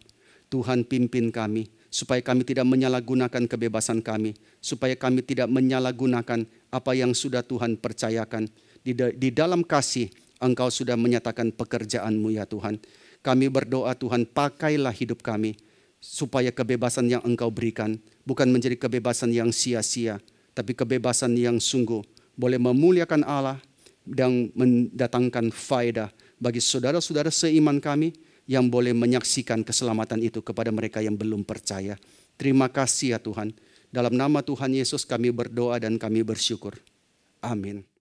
Tuhan pimpin kami, supaya kami tidak menyalahgunakan kebebasan kami, supaya kami tidak menyalahgunakan apa yang sudah Tuhan percayakan. Di dalam kasih, Engkau sudah menyatakan pekerjaan-Mu ya Tuhan. Kami berdoa Tuhan, pakailah hidup kami, supaya kebebasan yang Engkau berikan bukan menjadi kebebasan yang sia-sia, tapi kebebasan yang sungguh boleh memuliakan Allah dan mendatangkan faedah bagi saudara-saudara seiman kami yang boleh menyaksikan keselamatan itu kepada mereka yang belum percaya. Terima kasih ya Tuhan. Dalam nama Tuhan Yesus kami berdoa dan kami bersyukur. Amin.